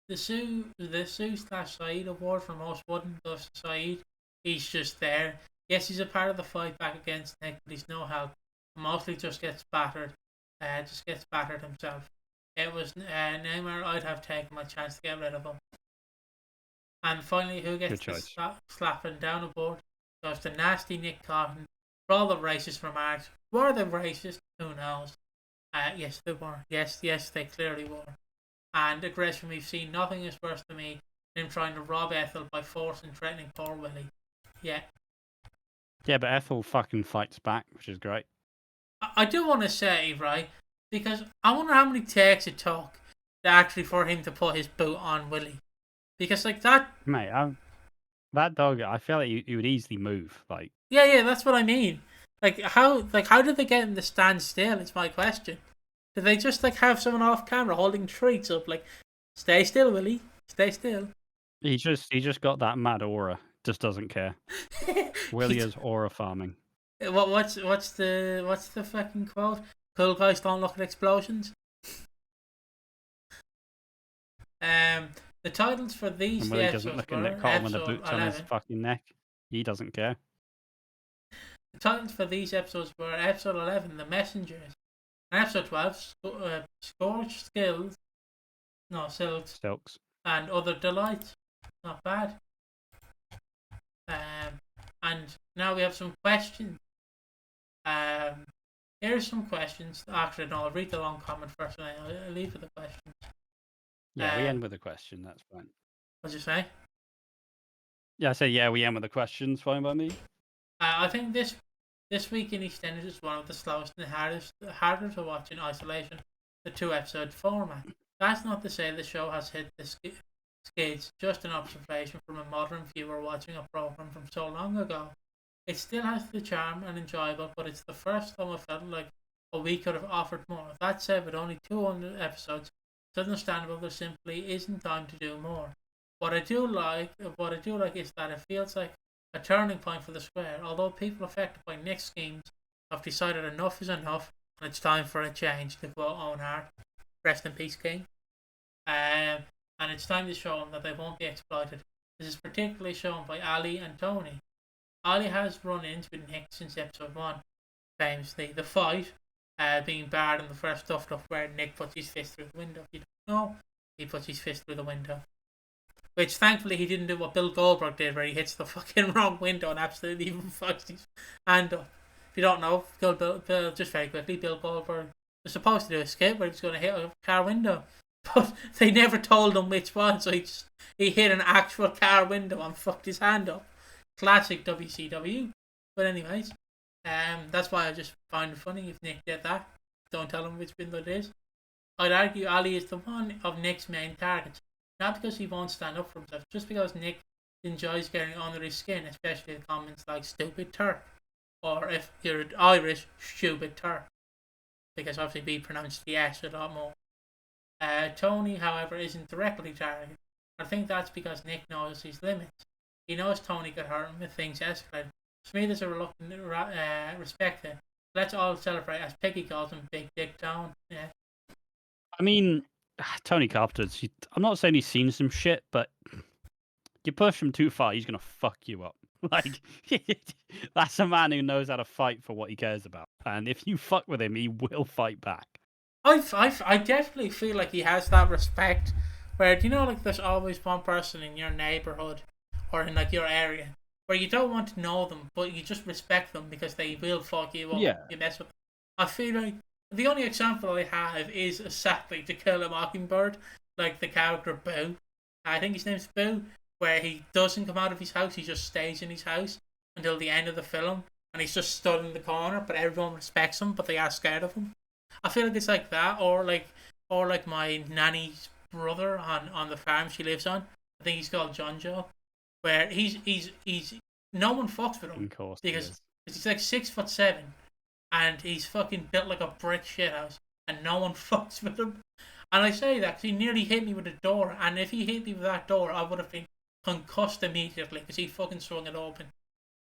S1: The Sue slash Saeed award for most wooden goes to Saeed. He's just there. Yes, he's a part of the fight back against Nick, but he's no help. Mostly just gets battered. Just gets battered himself. It was Neymar. I'd have taken my chance to get rid of him. And finally, who gets the slapping down a board goes to nasty Nick Cotton for all the racist remarks. Were they racist? Who knows? Yes, they were. Yes, they clearly were. And aggression we've seen, nothing is worse to me than him trying to rob Ethel by force and threatening poor Willie. Yeah.
S2: Yeah, but Ethel fucking fights back, which is great.
S1: I do want to say, right, because I wonder how many takes it took to actually for him to put his boot on Willie. Because, like, that...
S2: Mate, that dog, I feel like he would easily move. Like,
S1: Yeah, that's what I mean. How did they get him to stand still, is my question. Did they just, have someone off camera holding treats up, stay still, Willie, stay still?
S2: He just got that mad aura. Just doesn't care. Willie is aura farming.
S1: What's the fucking quote? Cool guys don't look at explosions. The titles for these
S2: Willie
S1: episodes
S2: doesn't look at
S1: were
S2: Nick Cotton with the
S1: episode
S2: boots
S1: 11.
S2: on his fucking neck. He doesn't care.
S1: The titles for these episodes were episode 11, The Messengers, and episode 12, Scorched Skills, Silks, and Other Delights. Not bad. And now we have some questions. Here's some questions. Actually, no, I'll read the long comment first, and I'll leave with the questions.
S2: Yeah, we end with a question. That's fine.
S1: What'd you say?
S2: Yeah, I said yeah. We end with the questions. Fine by me.
S1: I think this week in EastEnders is one of the slowest and harder to watch in isolation. The 2-episode format. That's not to say the show has hit the skids. Just an observation from a modern viewer watching a program from so long ago. It still has the charm and enjoyable, but it's the first time I felt like a week could have offered more. That said, with only 200 episodes, it's understandable there simply isn't time to do more. What I do like is that it feels like a turning point for the square. Although people affected by Nick's schemes have decided enough is enough and it's time for a change, to quote Owen Hart. Rest in peace, King. And it's time to show them that they won't be exploited. This is particularly shown by Ali and Tony. Ali has run into Nick since episode 1, famously. The fight being barred in the first stuffed up where Nick puts his fist through the window. If you don't know, he puts his fist through the window. Which thankfully he didn't do what Bill Goldberg did, where he hits the fucking wrong window and absolutely even fucks his hand up. If you don't know, Bill, just very quickly, Bill Goldberg was supposed to do a skit where he was going to hit a car window, but they never told him which one, so he hit an actual car window and fucked his hand up. Classic WCW. But anyways, that's why I just find it funny if Nick did that. Don't tell him which window it is. I'd argue Ali is the one of Nick's main targets. Not because he won't stand up for himself, just because Nick enjoys getting under his skin, especially the comments like stupid Turk, or if you're Irish, stupid Turk, because obviously we pronounce the S a lot more. Tony, however, isn't directly targeted. I think that's because Nick knows his limits. He knows Tony could hurt him if things escalate. To me, there's a reluctant respect there. Let's all celebrate, as Piggy calls him, Big Dick Tone. Yeah.
S2: I mean, Tony Carpenter, I'm not saying he's seen some shit, but you push him too far, he's going to fuck you up. Like, that's a man who knows how to fight for what he cares about. And if you fuck with him, he will fight back.
S1: I definitely feel like he has that respect where, there's always one person in your neighbourhood or in, your area where you don't want to know them, but you just respect them because they will fuck you up.
S2: Yeah.
S1: You mess with them. I feel like the only example I have is sadly To Kill a Mockingbird, like the character Boo. I think his name's Boo, where he doesn't come out of his house, he just stays in his house until the end of the film, and he's just stood in the corner, but everyone respects him, but they are scared of him. I feel like it's like that, or like my nanny's brother on the farm she lives on. I think he's called John Joe, where he's no one fucks with him because he's like 6'7", and he's fucking built like a brick shithouse, and no one fucks with him. And I say that because he nearly hit me with a door, and if he hit me with that door, I would have been concussed immediately because he fucking swung it open.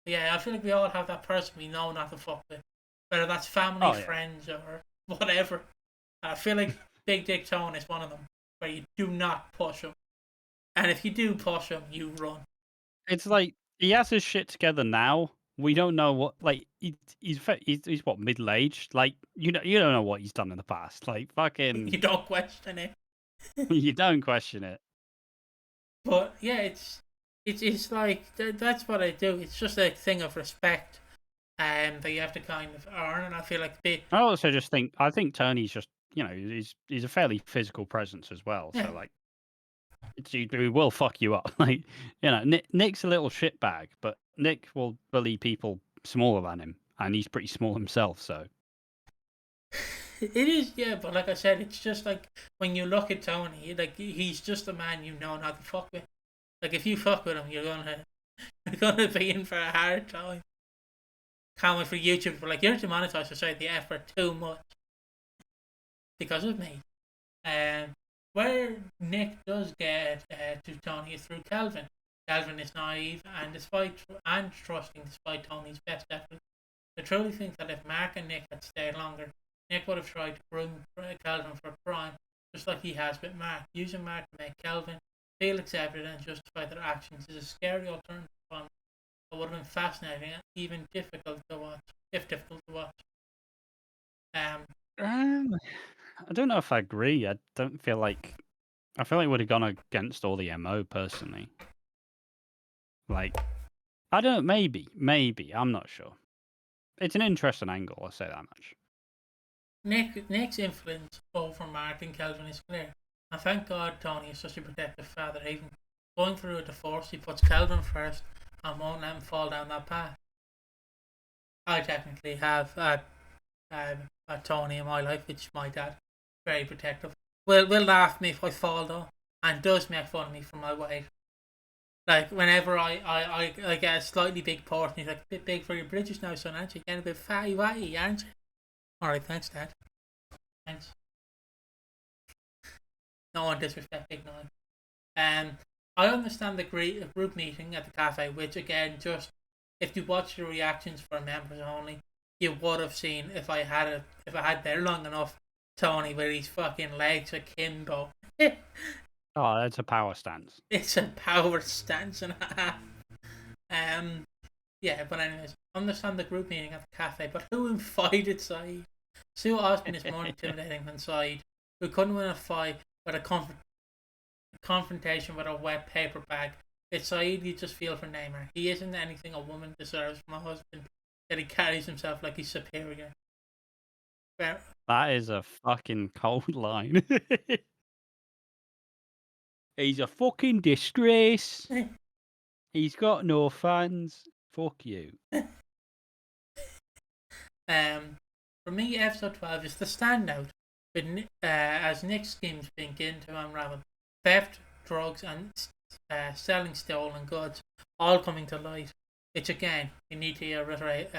S1: But yeah, I feel like we all have that person we know not to fuck with. whether that's family,
S2: Oh yeah.
S1: friends, or whatever. I feel like Big Dick Tone is one of them, where you do not push him. And if you do push him, you run.
S2: It's like he has his shit together now. We don't know what like he's what, middle aged. Like you don't know what he's done in the past. Like fucking
S1: You don't question it.
S2: you don't question it.
S1: But yeah, it's like that's what I do. It's just a thing of respect, that you have to kind of earn. And I feel like
S2: I also just think Tony's just he's a fairly physical presence as well.
S1: yeah,
S2: So like he will fuck you up. Like Nick's a little shitbag, but Nick will bully people smaller than him, and he's pretty small himself. So
S1: it is. Yeah, but like I said, it's just like when you look at Tony, like he's just a man you know not to fuck with. Like if you fuck with him, you're gonna be in for a hard time. Can't wait for YouTube for like you're demonetized for saying the effort too much because of me. Where Nick does get to Tony is through Kelvin. Kelvin is naive and trusting despite Tony's best efforts. I truly think that if Mark and Nick had stayed longer, Nick would have tried to groom Kelvin for crime, just like he has with Mark. Using Mark to make Kelvin feel accepted and justify their actions is a scary alternative one that would have been fascinating and even difficult to watch. If difficult to watch.
S2: I don't know if I agree. I feel like it would have gone against all the MO personally. Like, I don't know, maybe, I'm not sure. It's an interesting angle, I'll say that much.
S1: Nick's influence over Mark and Kelvin is clear. And thank God Tony is such a protective father. Even going through a divorce, he puts Kelvin first and won't let him fall down that path. I technically have a Tony in my life, which is my dad. Very protective. Will laugh at me if I fall though, and does make fun of me for my weight. Like whenever I get a slightly big portion, he's like, a bit big for your bridges now, son, aren't you? Getting a bit fatty, aren't you? Alright, thanks, Dad. Thanks. No one disrespect Big Nine. I understand the group meeting at the cafe, which again, just if you watch the reactions for members only, you would have seen if I had there long enough, Tony with his fucking legs akimbo.
S2: Oh, that's a power stance.
S1: It's a power stance and a half. Yeah, but anyways, understand the group meeting at the cafe, but who invited Saeed? Sue Osmond is more intimidating than Saeed, who couldn't win a fight with a confrontation with a wet paper bag. It's Saeed you just feel for Neymar. He isn't anything a woman deserves from a husband, that he carries himself like he's superior.
S2: That is a fucking cold line. He's a fucking disgrace. He's got no fans. Fuck you.
S1: For me, episode 12 is the standout, with as Nick's schemes begin to unravel. Theft, drugs, and selling stolen goods all coming to light. Which again, we need to reiterate.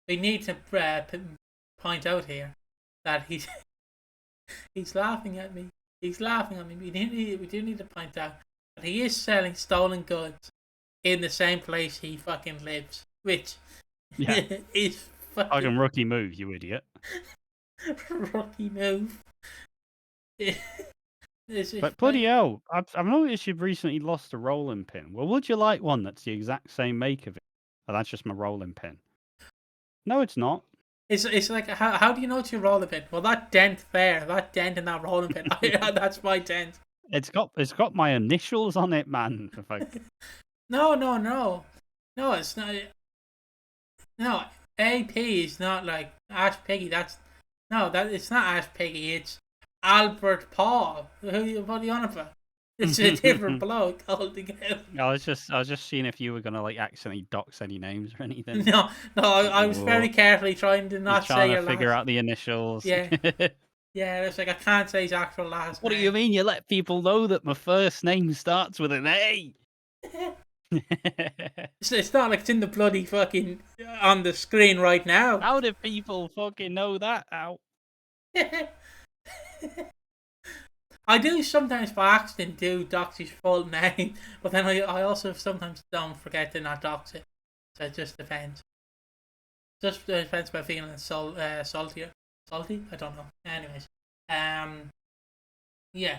S1: We need to point out here that he's laughing at me. He's laughing at me. We do need to point out that he is selling stolen goods in the same place he fucking lives, which is
S2: fucking rookie move, you idiot.
S1: Rookie move.
S2: But bloody hell, I've noticed you've recently lost a rolling pin. Well, would you like one that's the exact same make of it? Oh, that's just my rolling pin. No, it's not.
S1: It's like, how do you know it's your rolling pin? Well, that dent there, that dent in that rolling pin, that's my dent.
S2: It's got my initials on it, man.
S1: No, it's not. No, AP is not like Ash Piggy. It's not Ash Piggy. It's Albert Paul. What are you on about? It's a different bloke altogether.
S2: I was just seeing if you were gonna like accidentally dox any names or anything.
S1: No, I was very carefully trying to not say your last.
S2: Figure out the initials.
S1: Yeah, yeah. It's like I can't say his actual last.
S2: What do you mean? You let people know that my first name starts with an A?
S1: It's not like it's in the bloody fucking on the screen right now.
S2: How do people fucking know that? How?
S1: I do sometimes by accident do dox his full name, but then I also sometimes don't forget to not dox it. So it just depends. Just depends about feeling saltier. Salty? I don't know. Anyways, yeah,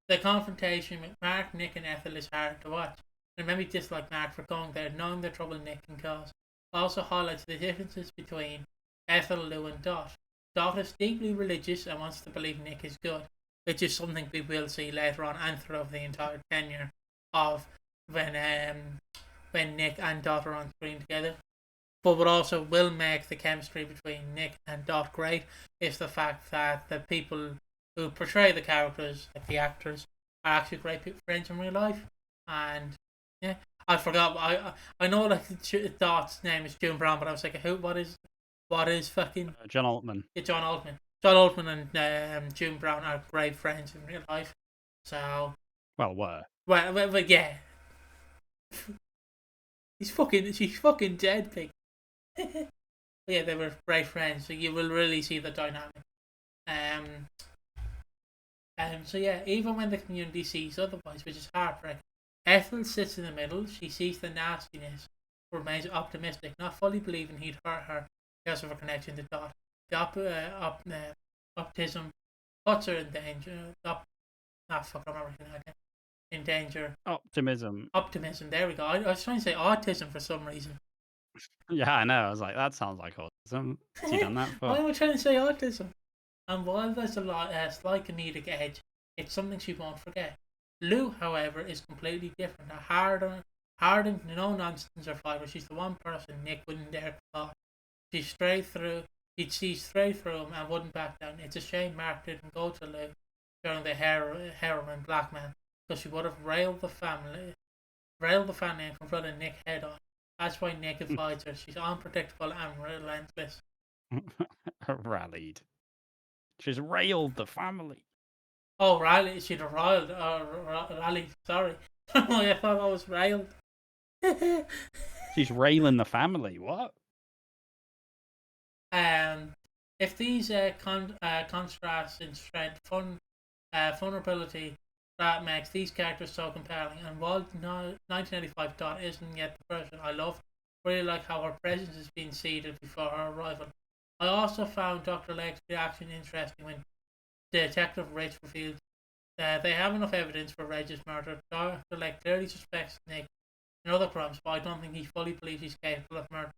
S1: the confrontation with Mark, Nick, and Ethel is hard to watch. And maybe dislike Mark for going there, knowing the trouble Nick can cause. Also highlights the differences between Ethel, Lou, and Dot. Dot is deeply religious and wants to believe Nick is good, which is something we will see later on and throughout the entire tenure of when Nick and Dot are on screen together. But what also will make the chemistry between Nick and Dot great is the fact that the people who portray the characters, like the actors, are actually great friends in real life. And yeah, I forgot. I know like Dot's name is June Brown, but I was like, who? What is fucking
S2: John Altman?
S1: Yeah, John Altman. John Altman and June Brown are great friends in real life. So
S2: Well,
S1: well yeah. She's fucking dead, Pig. Yeah, they were great friends, so you will really see the dynamic. So yeah, even when the community sees otherwise, which is heartbreaking, Ethel sits in the middle. She sees the nastiness, but remains optimistic, not fully believing he'd hurt her because of her connection to Dot. The optimism puts her in danger. Fuck, I remember again. In danger.
S2: Optimism.
S1: There we go. I was trying to say autism for some reason.
S2: Yeah, I know. I was like, that sounds like autism. Has he done that for?
S1: Why am I trying to say autism? And while there's a slight comedic edge, it's something she won't forget. Lou, however, is completely different. A hardened, no nonsense survivor. She's the one person Nick wouldn't dare call. She'd see straight through him and wouldn't back down. It's a shame Mark didn't go to Lou during the heroin black man, because she would have railed the family and confronted Nick head on. That's why Nick avoids her. She's unpredictable and relentless.
S2: Rallied. She's railed the family.
S1: Oh, rallied. She'd have rallied. Sorry. I thought I was railed.
S2: She's railing the family. What?
S1: If these contrasts in strength, vulnerability, that makes these characters so compelling. And while 1985 Dot isn't yet the person I love, really like how her presence is being seeded before her arrival. I also found Dr. Leg's reaction interesting when Detective Rich revealed they have enough evidence for Reg's murder. Dr. Leg clearly suspects Nick in other crimes, but I don't think he fully believes he's capable of murder.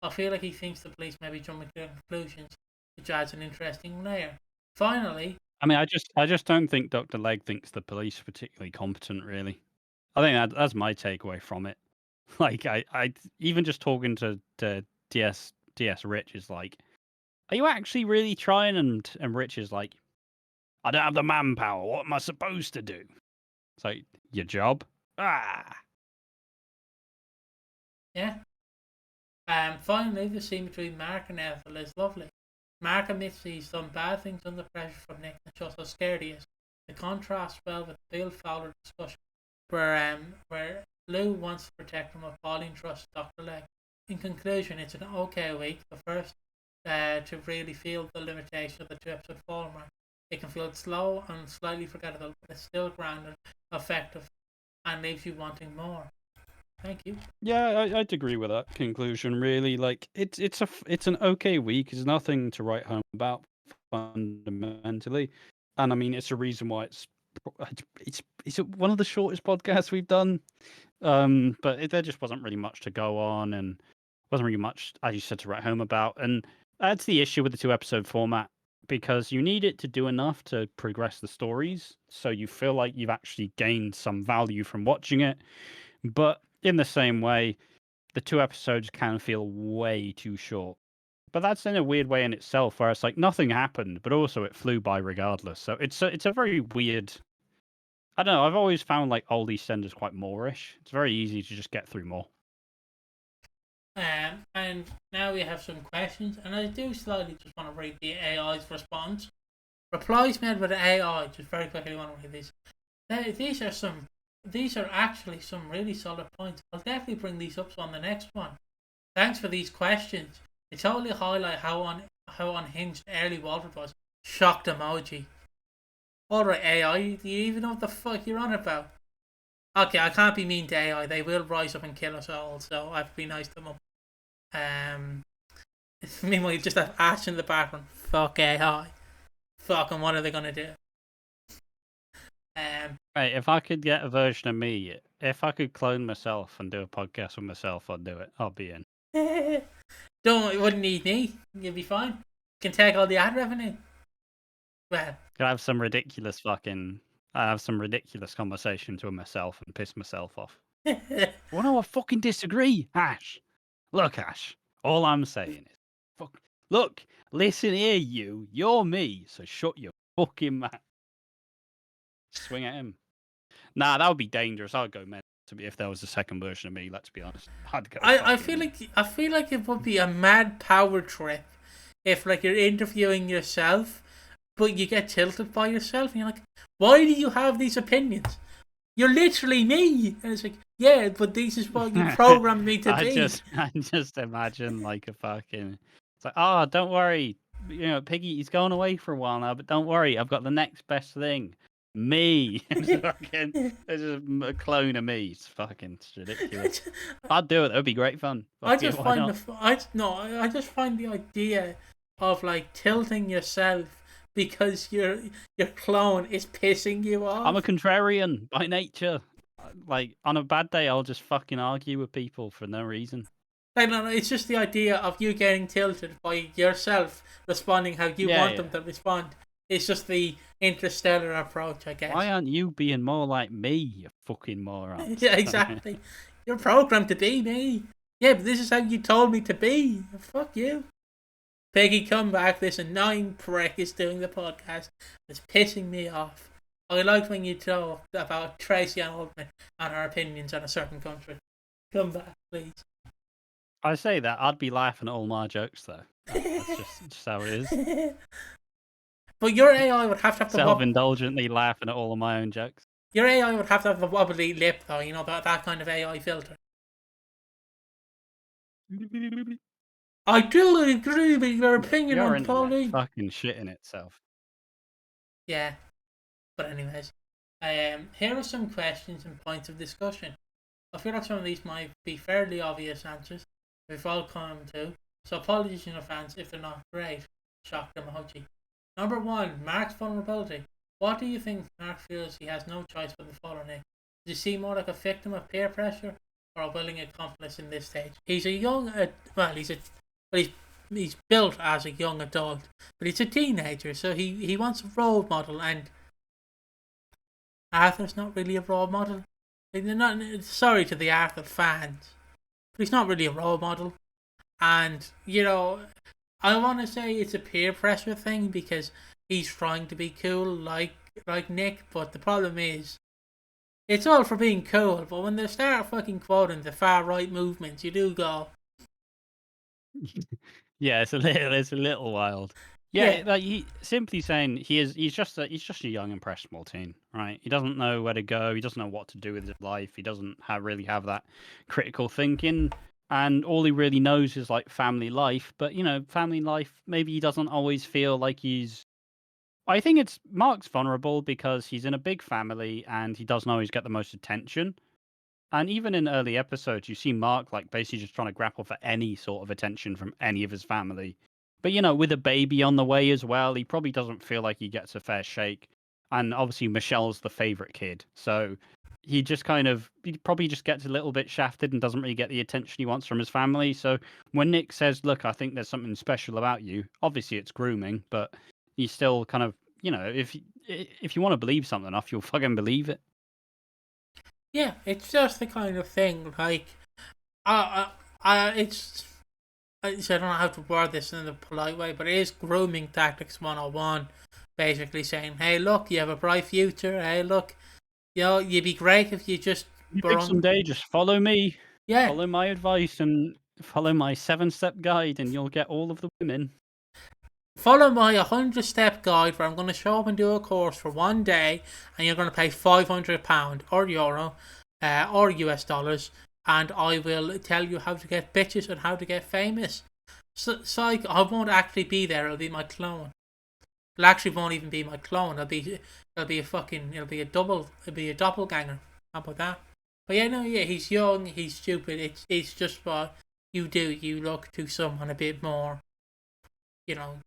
S1: I feel like he thinks the police may be jumping to conclusions, which adds an interesting layer. Finally,
S2: I mean, I just don't think Dr. Leg thinks the police are particularly competent, really. I think that's my takeaway from it. Like, I even just talking to DS Rich is like, are you actually really trying? And Rich is like, I don't have the manpower. What am I supposed to do? It's like, your job? Ah.
S1: Yeah. Finally, the scene between Mark and Ethel is lovely. Mark admits he's done bad things under pressure from Nick and shows how scared he is. The contrast well with the Bill Fowler discussion, where Lou wants to protect him while Pauline trusts Dr. Leg. In conclusion, it's an okay week, the first to really feel the limitation of the 2-episode format. It can feel slow and slightly forgettable, but it's still grand and effective, and leaves you wanting more. Thank you.
S2: Yeah, I'd agree with that conclusion. Really, like it's an okay week. It's nothing to write home about fundamentally, and I mean it's a reason why it's one of the shortest podcasts we've done. But there just wasn't really much to go on, and wasn't really much, as you said, to write home about. And that's the issue with the 2-episode format, because you need it to do enough to progress the stories, so you feel like you've actually gained some value from watching it. But in the same way, the 2 episodes can feel way too short. But that's in a weird way in itself, where it's like nothing happened, but also it flew by regardless. So it's a very weird. I don't know. I've always found like old EastEnders quite Moorish. It's very easy to just get through more.
S1: And now we have some questions, and I do slightly just want to read the AI's response. Replies made with AI. Just very quickly want to read these. These are actually some really solid points. I'll definitely bring these up on the next one. Thanks for these questions. They totally highlight how unhinged early Walford was. Shocked emoji. Alright AI, do you even know what the fuck you're on about? Okay, I can't be mean to AI. They will rise up and kill us all, so I have to be nice to them. Meanwhile, you just have Ash in the background. Fuck AI. Fucking what are they gonna do?
S2: Right, if I could get a version of me, if I could clone myself and do a podcast with myself, I'd do it. I'll be in.
S1: You wouldn't need me. You'd be fine. You can take all the ad revenue. Well,
S2: Could I have some ridiculous conversations with myself and piss myself off. Well, no, I fucking disagree, Ash. Look, Ash, all I'm saying is, look, listen here, you're me, so shut your fucking mouth. Swing at him. Nah, that would be dangerous. I'd go mental if there was a second version of me. Let's be honest. I'd go.
S1: I feel like it would be a mad power trip if like you're interviewing yourself, but you get tilted by yourself, and you're like, why do you have these opinions? You're literally me, and it's like, yeah, but this is what you programmed me to be.
S2: I just imagine like a fucking. It's like, oh, don't worry, Piggy, he's going away for a while now, but don't worry, I've got the next best thing. Me. It's just a clone of me. It's ridiculous. I'd do it. That would be great fun.
S1: I just find the idea of like tilting yourself because your clone is pissing you off.
S2: I'm a contrarian by nature. Like on a bad day, I'll just fucking argue with people for no reason.
S1: No, it's just the idea of you getting tilted by yourself responding how you want them to respond. It's just the interstellar approach, I guess.
S2: Why aren't you being more like me, you fucking moron?
S1: Yeah, exactly. You're programmed to be me. Yeah, but this is how you told me to be. Fuck you. Piggy, come back. This annoying prick is doing the podcast. It's pissing me off. I like when you talk about Tracy Ann Altman and her opinions on a certain country. Come back, please.
S2: I say that. I'd be laughing at all my jokes, though. That's just how it is.
S1: But your AI would have to
S2: self-indulgently laughing at all of my own jokes.
S1: Your AI would have to have a wobbly lip, though. You know, that kind of AI filter. I do agree with your opinion on Pauline.
S2: Fucking shit in itself.
S1: Yeah. But anyways, here are some questions and points of discussion. I feel like some of these might be fairly obvious answers we've all come to. So apologies in advance if they're not great. Shock them emoji. Number 1, Mark's vulnerability. What do you think Mark feels he has no choice but to follow Nick? Does he seem more like a victim of peer pressure or a willing accomplice in this stage? He's a young, he's built as a young adult, but he's a teenager, so he wants a role model, and Arthur's not really a role model. Sorry to the Arthur fans, but he's not really a role model, and I want to say it's a peer pressure thing because he's trying to be cool like Nick, but the problem is it's all for being cool, but when they start fucking quoting the far right movements, you do go.
S2: Yeah, it's a little wild. Yeah, like simply saying he's just a young impressionable teen, right? He doesn't know where to go. He doesn't know what to do with his life. He doesn't really have that critical thinking. And all he really knows is like family life. But family life, maybe he doesn't always feel like he's. I think it's Mark's vulnerable because he's in a big family and he doesn't always get the most attention. And even in early episodes, you see Mark like basically just trying to grapple for any sort of attention from any of his family. But with a baby on the way as well, he probably doesn't feel like he gets a fair shake. And obviously Michelle's the favorite kid, so he probably just gets a little bit shafted and doesn't really get the attention he wants from his family. So when Nick says, look, I think there's something special about you, obviously it's grooming, but he's still kind of, if you want to believe something enough, you'll fucking believe it.
S1: Yeah, it's just the kind of thing, like, I don't know how to word this in a polite way, but it is grooming tactics 101, basically saying, hey, look, you have a bright future, hey, look, you'd be great if you just...
S2: someday, just follow me.
S1: Yeah.
S2: Follow my advice and follow my 7-step guide and you'll get all of the women.
S1: Follow my 100-step guide where I'm going to show up and do a course for one day and you're going to pay £500 or euro or US dollars and I will tell you how to get bitches and how to get famous. So I won't actually be there, it'll be my clone. It actually won't even be my clone. It'll be a doppelganger. How about that? But he's young, he's stupid. It's just what you do. You look to someone a bit more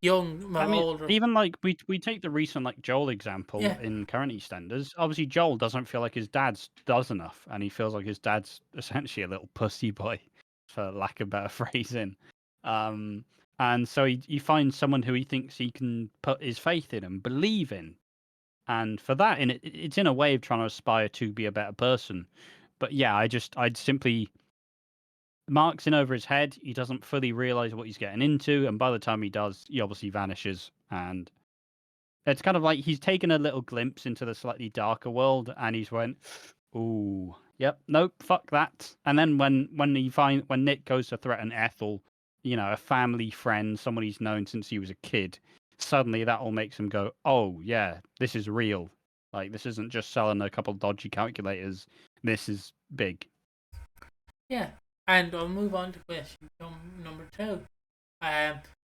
S1: young or older.
S2: even like we take the recent like Joel example
S1: Yeah.
S2: in current EastEnders. Obviously, Joel doesn't feel like his dad's does enough, and he feels like his dad's essentially a little pussy boy, for lack of better phrasing. And so he finds someone who he thinks he can put his faith in and believe in, and for that, it's in a way of trying to aspire to be a better person. But yeah, I'd simply Mark's in over his head. He doesn't fully realize what he's getting into, and by the time he does, he obviously vanishes. And it's kind of like he's taken a little glimpse into the slightly darker world, and he's went, "Ooh, yep, nope, fuck that." And then when Nick goes to threaten Ethel, a family friend, someone he's known since he was a kid, suddenly that all makes him go, "Oh yeah, this is real. Like this isn't just selling a couple dodgy calculators. This is big."
S1: Yeah. And I'll move on to question number 2.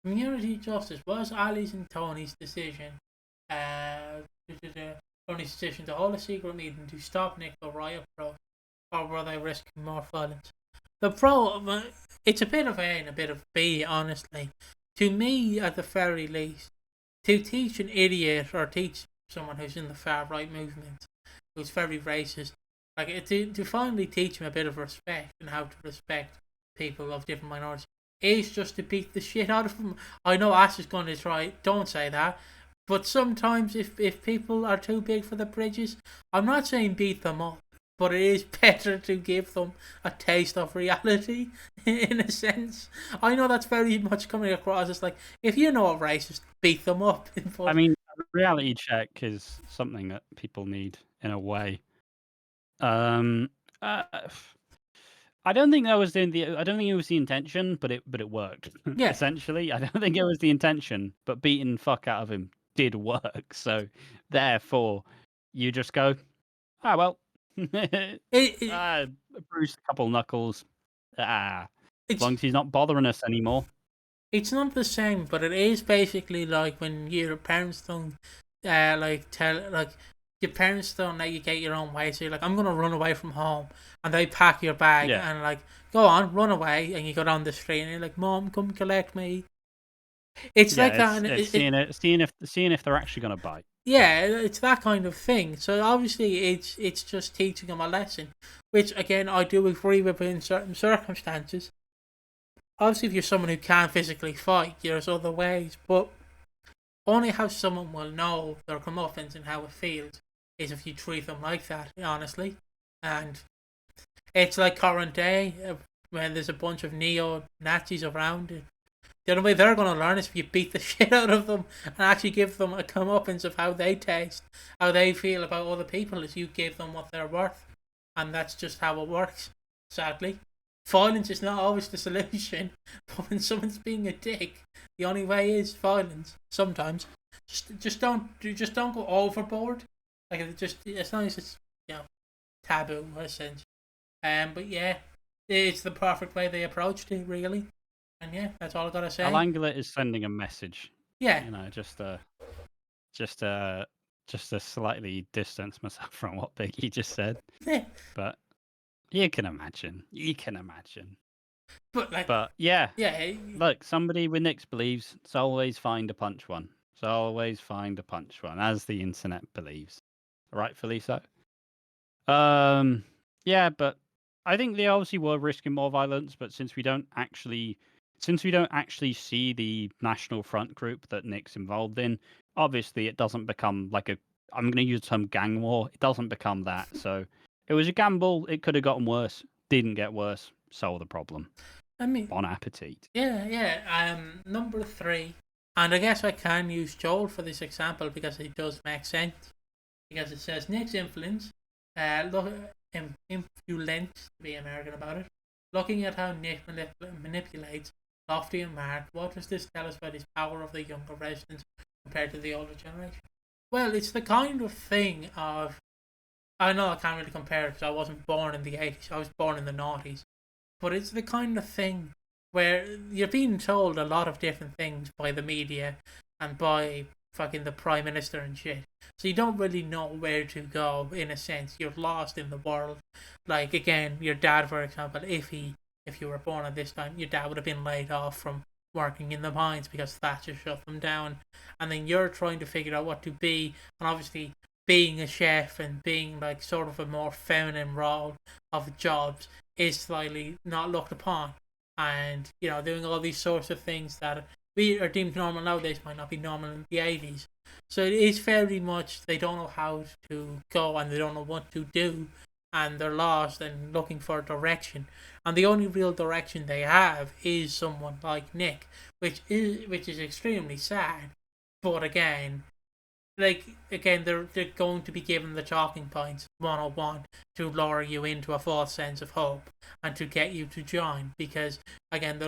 S1: Community justice. Was Ali's and Tony's decision to hold a secret meeting to stop Nick the riot pro, or were they risking more violence? The pro, it's a bit of A and a bit of B, honestly. To me, at the very least, to teach an idiot or teach someone who's in the far right movement, who's very racist, like to finally teach him a bit of respect and how to respect people of different minorities, is just to beat the shit out of them. I know Ash is going to try, don't say that, but sometimes if people are too big for the bridges, I'm not saying beat them up, but it is better to give them a taste of reality, in a sense. I know that's very much coming across as like, if you know a racist, beat them up.
S2: I mean, a reality check is something that people need in a way. I don't think that was I don't think it was the intention, but it worked.
S1: Yeah.
S2: Essentially, I don't think it was the intention, but beating the fuck out of him did work. So therefore, you just go, well, bruised a couple knuckles. As long as he's not bothering us anymore.
S1: It's not the same, but it is basically like when your parents don't your parents don't let you get your own way, so you're like, I'm gonna run away from home, and they pack your bag and like, go on, run away, and you go down the street and you're like, Mom, come collect me. It's like that.
S2: It's seeing if they're actually gonna bite.
S1: Yeah, it's that kind of thing. So obviously, it's just teaching them a lesson, which again I do agree with in certain circumstances. Obviously, if you're someone who can't physically fight, there's other ways, but only how someone will know their comeuppance and how it feels is if you treat them like that, honestly. And it's like current day, when there's a bunch of neo-Nazis around. The only way they're going to learn is if you beat the shit out of them and actually give them a comeuppance of how they taste, how they feel about other people, is you give them what they're worth. And that's just how it works, sadly. Violence is not always the solution, but when someone's being a dick, the only way is violence. Sometimes, just don't go overboard. Like as long as it's taboo in a sense. But yeah, it's the perfect way they approached it, really. And yeah, that's all I gotta say.
S2: Alangula is sending a message.
S1: Yeah,
S2: just to slightly distance myself from what Piggy just said.
S1: Yeah.
S2: But you can imagine. But yeah. Look, somebody with Nick's beliefs, it's always fine to punch one. It's always fine to punch one, as the internet believes. Rightfully so. Yeah, but I think they obviously were risking more violence, but since we don't actually see the National Front group that Nick's involved in, obviously it doesn't become like I'm going to use the term gang war. It doesn't become that. So it was a gamble. It could have gotten worse. Didn't get worse. Solve the problem.
S1: I mean,
S2: bon appetit.
S1: Yeah. Number 3, and I guess I can use Joel for this example because it does make sense. Because it says Nick's influence, influence, to be American about it. Looking at how Nick manipulates Lofty and Mark, what does this tell us about his power of the younger residents compared to the older generation? Well, it's the kind of thing of, I know I can't really compare it because I wasn't born in the 80s, I was born in the 90s, but it's the kind of thing where you're being told a lot of different things by the media and by fucking the Prime Minister and shit. So you don't really know where to go, in a sense. You're lost in the world. Like, again, your dad, for example, if you were born at this time, your dad would have been laid off from working in the mines because Thatcher shut them down, and then you're trying to figure out what to be, and obviously being a chef and being like sort of a more feminine role of jobs is slightly not looked upon, and doing all these sorts of things that we are deemed normal nowadays might not be normal in the 80s. So it is very much they don't know how to go and they don't know what to do, and they're lost and looking for direction. And the only real direction they have is someone like Nick, which is extremely sad. But again, they're going to be given the talking points 101 to lure you into a false sense of hope and to get you to join, because again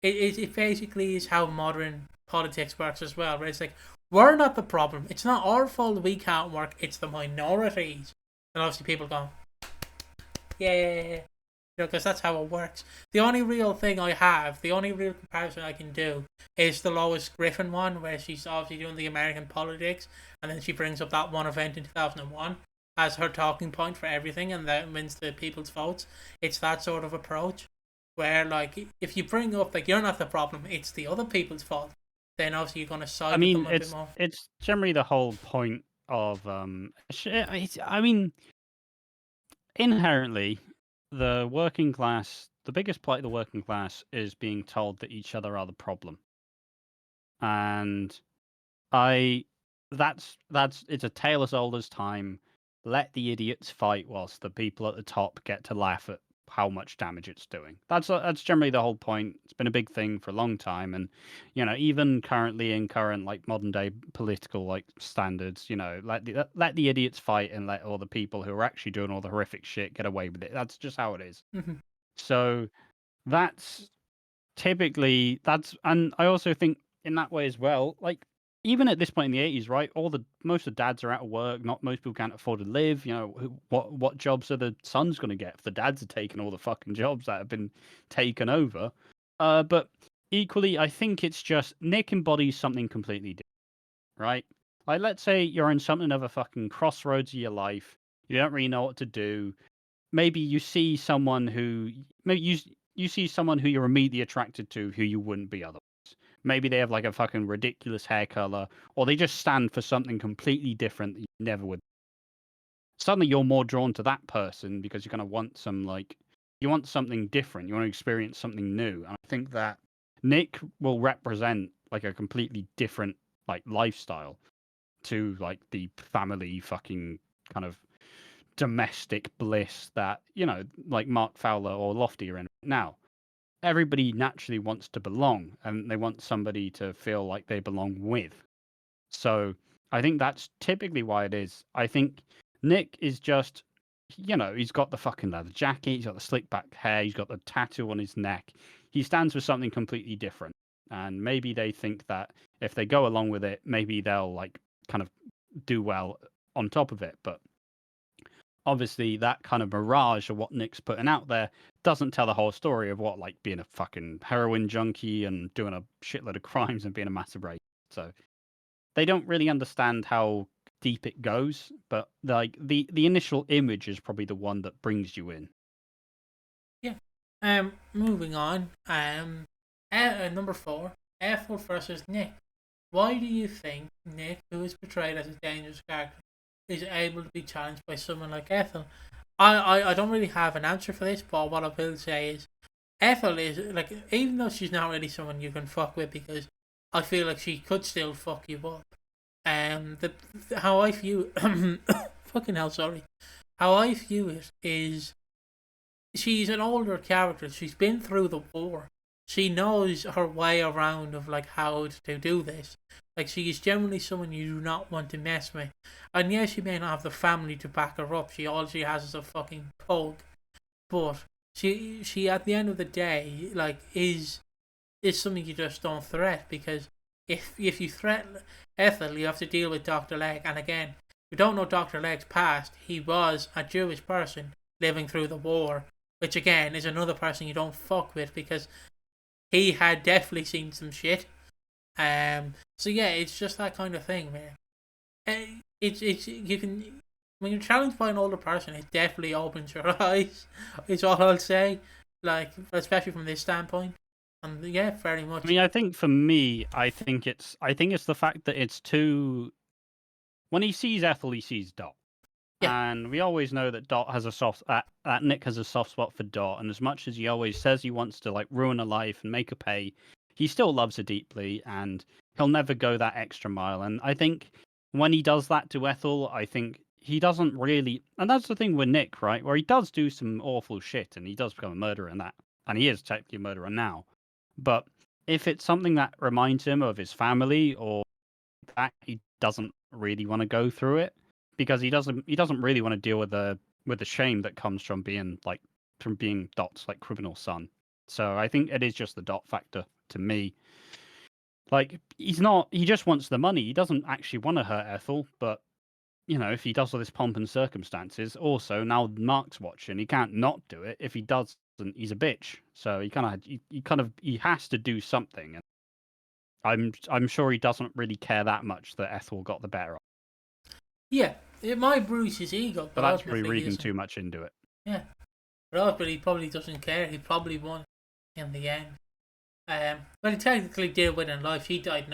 S1: it basically is how modern politics works as well, where it's like, we're not the problem, it's not our fault we can't work, it's the minorities. And obviously people go, yeah, because that's how it works. The only real comparison I can do is the Lois Griffin one, where she's obviously doing the American politics, and then she brings up that one event in 2001 as her talking point for everything, and that wins the people's votes. It's that sort of approach, where like if you bring up like you're not the problem, it's the other people's fault, then obviously you're going to side with them a bit more.
S2: It's generally the whole point of inherently, the working class, the biggest plight of the working class is being told that each other are the problem. And that's it's a tale as old as time. Let the idiots fight whilst the people at the top get to laugh at how much damage it's doing. That's generally the whole point. It's been a big thing for a long time, and even currently in current like modern day political like standards, let the idiots fight and let all the people who are actually doing all the horrific shit get away with it. That's just how it is.
S1: Mm-hmm.
S2: So that's typically and I also think in that way as well, like even at this point in the 80s, right? Most of the dads are out of work. Not most people can't afford to live. What jobs are the sons going to get if the dads are taking all the fucking jobs that have been taken over? But equally, I think it's just Nick embodies something completely different, right? Like, let's say you're in something of a fucking crossroads of your life. You don't really know what to do. Maybe you see someone who you see someone who you're immediately attracted to, who you wouldn't be otherwise. Maybe they have like a fucking ridiculous hair color, or they just stand for something completely different that you never would. Suddenly you're more drawn to that person because you're going to want you want something different. You want to experience something new. And I think that Nick will represent like a completely different like lifestyle to like the family fucking kind of domestic bliss that, like Mark Fowler or Lofty are in now. Everybody naturally wants to belong, and they want somebody to feel like they belong with. So I think that's typically why it is. I think Nick is just, he's got the fucking leather jacket, he's got the slick back hair, he's got the tattoo on his neck. He stands for something completely different. And maybe they think that if they go along with it, maybe they'll like kind of do well on top of it. But obviously that kind of mirage of what Nick's putting out there doesn't tell the whole story of what like being a fucking heroin junkie and doing a shitload of crimes and being a massive racist. So they don't really understand how deep it goes, but like the initial image is probably the one that brings you in.
S1: Yeah. Moving on. Number 4, Ethel versus Nick. Why do you think Nick, who is portrayed as a dangerous character, is able to be challenged by someone like Ethel? I don't really have an answer for this, but what I will say is Ethel is like, even though she's not really someone you can fuck with, because I feel like she could still fuck you up. How I view fucking hell, sorry. How I view it is she's an older character. She's been through the war. She knows her way around of like how to do this. Like, she is generally someone you do not want to mess with. And yes, she may not have the family to back her up. All she has is a fucking pug. But she at the end of the day, like, is something you just don't threat, because if you threaten Ethel, you have to deal with Dr. Legg. And again, you don't know Dr. Legg's past. He was a Jewish person living through the war, which again is another person you don't fuck with, because he had definitely seen some shit. So yeah, it's just that kind of thing, man. It's you can, when you're challenged by an older person, it definitely opens your eyes. It's all I'll say. Like, especially from this standpoint. And yeah, very much.
S2: I mean, I think for me, I think it's the fact that it's too. When he sees Ethel, he sees Dot.
S1: Yeah.
S2: And we always know that Dot has a that Nick has a soft spot for Dot, and as much as he always says he wants to like ruin her life and make her pay, he still loves her deeply, and he'll never go that extra mile. And I think when he does that to Ethel, I think he doesn't really, and that's the thing with Nick, right? Where he does do some awful shit, and he does become a murderer in that, and he is technically a murderer now. But if it's something that reminds him of his family or that, he doesn't really want to go through it because he doesn't really want to deal with the shame that comes from being Dot's like criminal son. So I think it is just the Dot factor to me. Like he just wants the money. He doesn't actually want to hurt Ethel, but you know, if he does all this pomp and circumstances, also now Mark's watching, he can't not do it. If he doesn't, he's a bitch. So he has to do something. And I'm sure he doesn't really care that much that Ethel got the better of.
S1: Yeah, it might bruise his ego,
S2: but that's probably reading too much into it.
S1: Yeah, but he probably doesn't care. He probably won in the end. But he technically did win in life. He died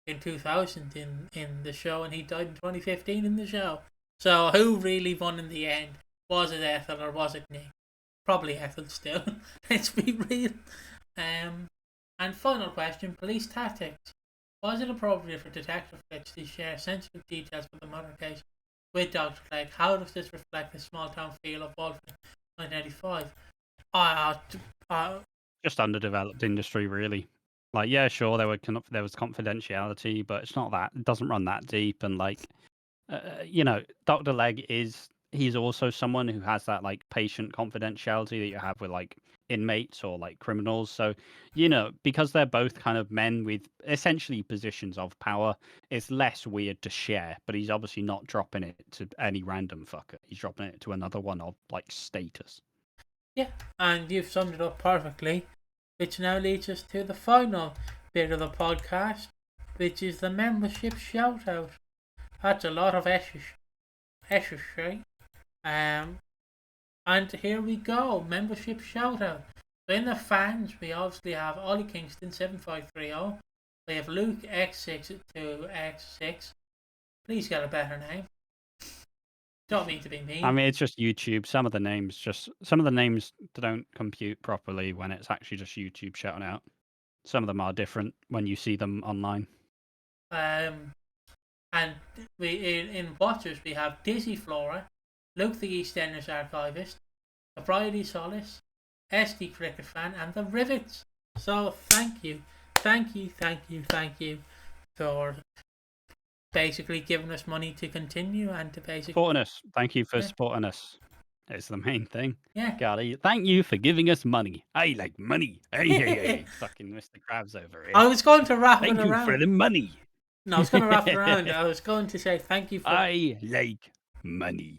S1: in 2000 in the show, and he died in 2015 in the show. So who really won in the end? Was it Ethel or was it Nick? Probably Ethel still. Let's be real. And final question: police tactics. Was it appropriate for Detective Fitch to share sensitive details for the murder case with Dr. Clegg? How does this reflect the small town feel of Walford in 1985?
S2: Just underdeveloped industry, really. Like, yeah, sure, there was confidentiality, but it's not that. It doesn't run that deep. And like, you know, Dr. Legg he's also someone who has that like patient confidentiality that you have with like inmates or like criminals. So, you know, because they're both kind of men with essentially positions of power, it's less weird to share. But he's obviously not dropping it to any random fucker. He's dropping it to another one of like status.
S1: Yeah, and you've summed it up perfectly, which now leads us to the final bit of the podcast, which is the membership shout out. That's a lot of S's, right? And here we go, membership shout out. So in the fans, we obviously have Ollie Kingston 7530. We have Luke X62X6. Please get a better name. Don't mean to be mean.
S2: I mean, it's just YouTube. Some of the names don't compute properly when it's actually just YouTube shouting out. Some of them are different when you see them online.
S1: And we in watchers we have Dizzy Flora, Luke the EastEnders archivist, the Friday Solace, SD Cricket Fan, and the Rivets. So thank you for basically giving us money to continue and to basically
S2: supporting us. Thank you for supporting us. It's the main thing.
S1: Yeah.
S2: God, thank you for giving us money. I like money. Hey. Fucking Mr. Krabs over here.
S1: I was going to wrap
S2: it around.
S1: Thank
S2: you for the money.
S1: No, I was going to wrap it around. I was going to say thank you for...
S2: I like money.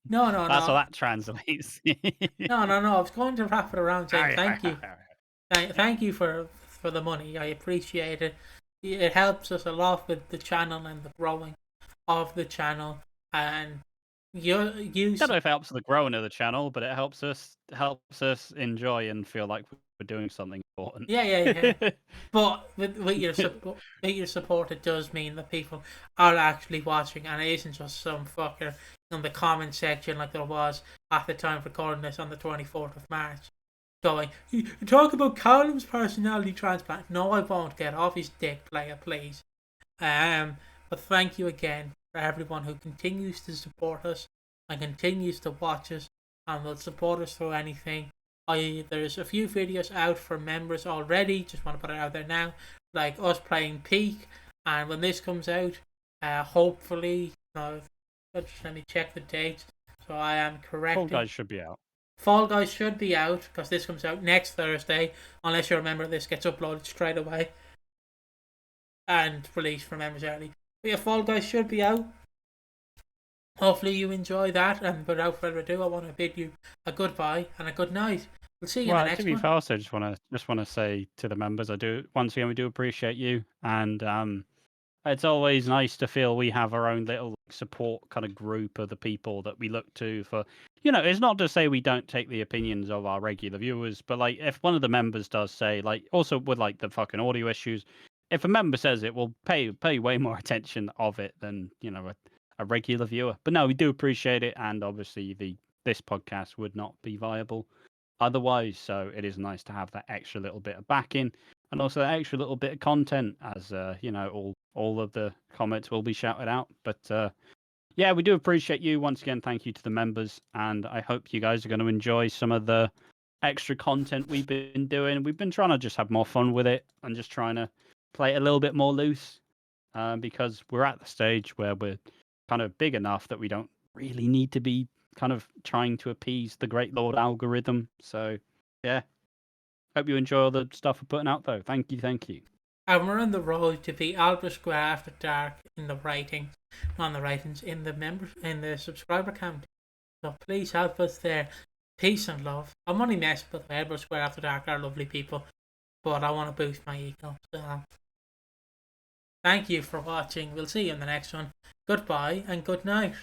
S1: No.
S2: That's how that translates.
S1: No. I was going to wrap it around saying thank you. Thank you for the money. I appreciate it. It helps us a lot with the channel and the growing of the channel. And I don't know
S2: if it helps the growing of the channel, but it helps us enjoy and feel like we're doing something important.
S1: Yeah. But with your support, it does mean that people are actually watching, and it isn't just some fucker in the comment section like there was at the time of recording this on the 24th of March. Going, you talk about Callum's personality transplant. No, I won't. Get off his dick, player, please. But thank you again for everyone who continues to support us and continues to watch us and will support us through anything. There's a few videos out for members already. Just want to put it out there now, like us playing Peak. And when this comes out, hopefully, just let me check the dates. So I am correct.
S2: Fall Guys should be out.
S1: Fall Guys should be out because this comes out next Thursday, unless you remember this gets uploaded straight away and released for members early. But yeah, Fall Guys should be out. Hopefully you enjoy that, and without further ado, I want to bid you a goodbye and a good night. We'll see you in the next one. To be
S2: fair, also just want to say to the members, we do appreciate you, and It's always nice to feel we have our own little support kind of group of the people that we look to for. It's not to say we don't take the opinions of our regular viewers, but like if one of the members does say, like, also with like the fucking audio issues, if a member says it, we'll pay way more attention of it than a regular viewer. But no, we do appreciate it, and obviously this podcast would not be viable otherwise. So it is nice to have that extra little bit of backing and also that extra little bit of content, as all of the comments will be shouted out. But yeah, we do appreciate you once again. Thank you to the members, and I hope you guys are going to enjoy some of the extra content we've been doing. We've been trying to just have more fun with it and just trying to play it a little bit more loose, because we're at the stage where we're kind of big enough that we don't really need to be kind of trying to appease the great Lord algorithm. So yeah, hope you enjoy all the stuff we're putting out, though. Thank you.
S1: And we're on the road to be Alpha Square After Dark in the ratings, in the subscriber count. So please help us there. Peace and love. I'm only messing with Alpha Square After Dark are lovely people, but I want to boost my ego. So thank you for watching. We'll see you in the next one. Goodbye and good night.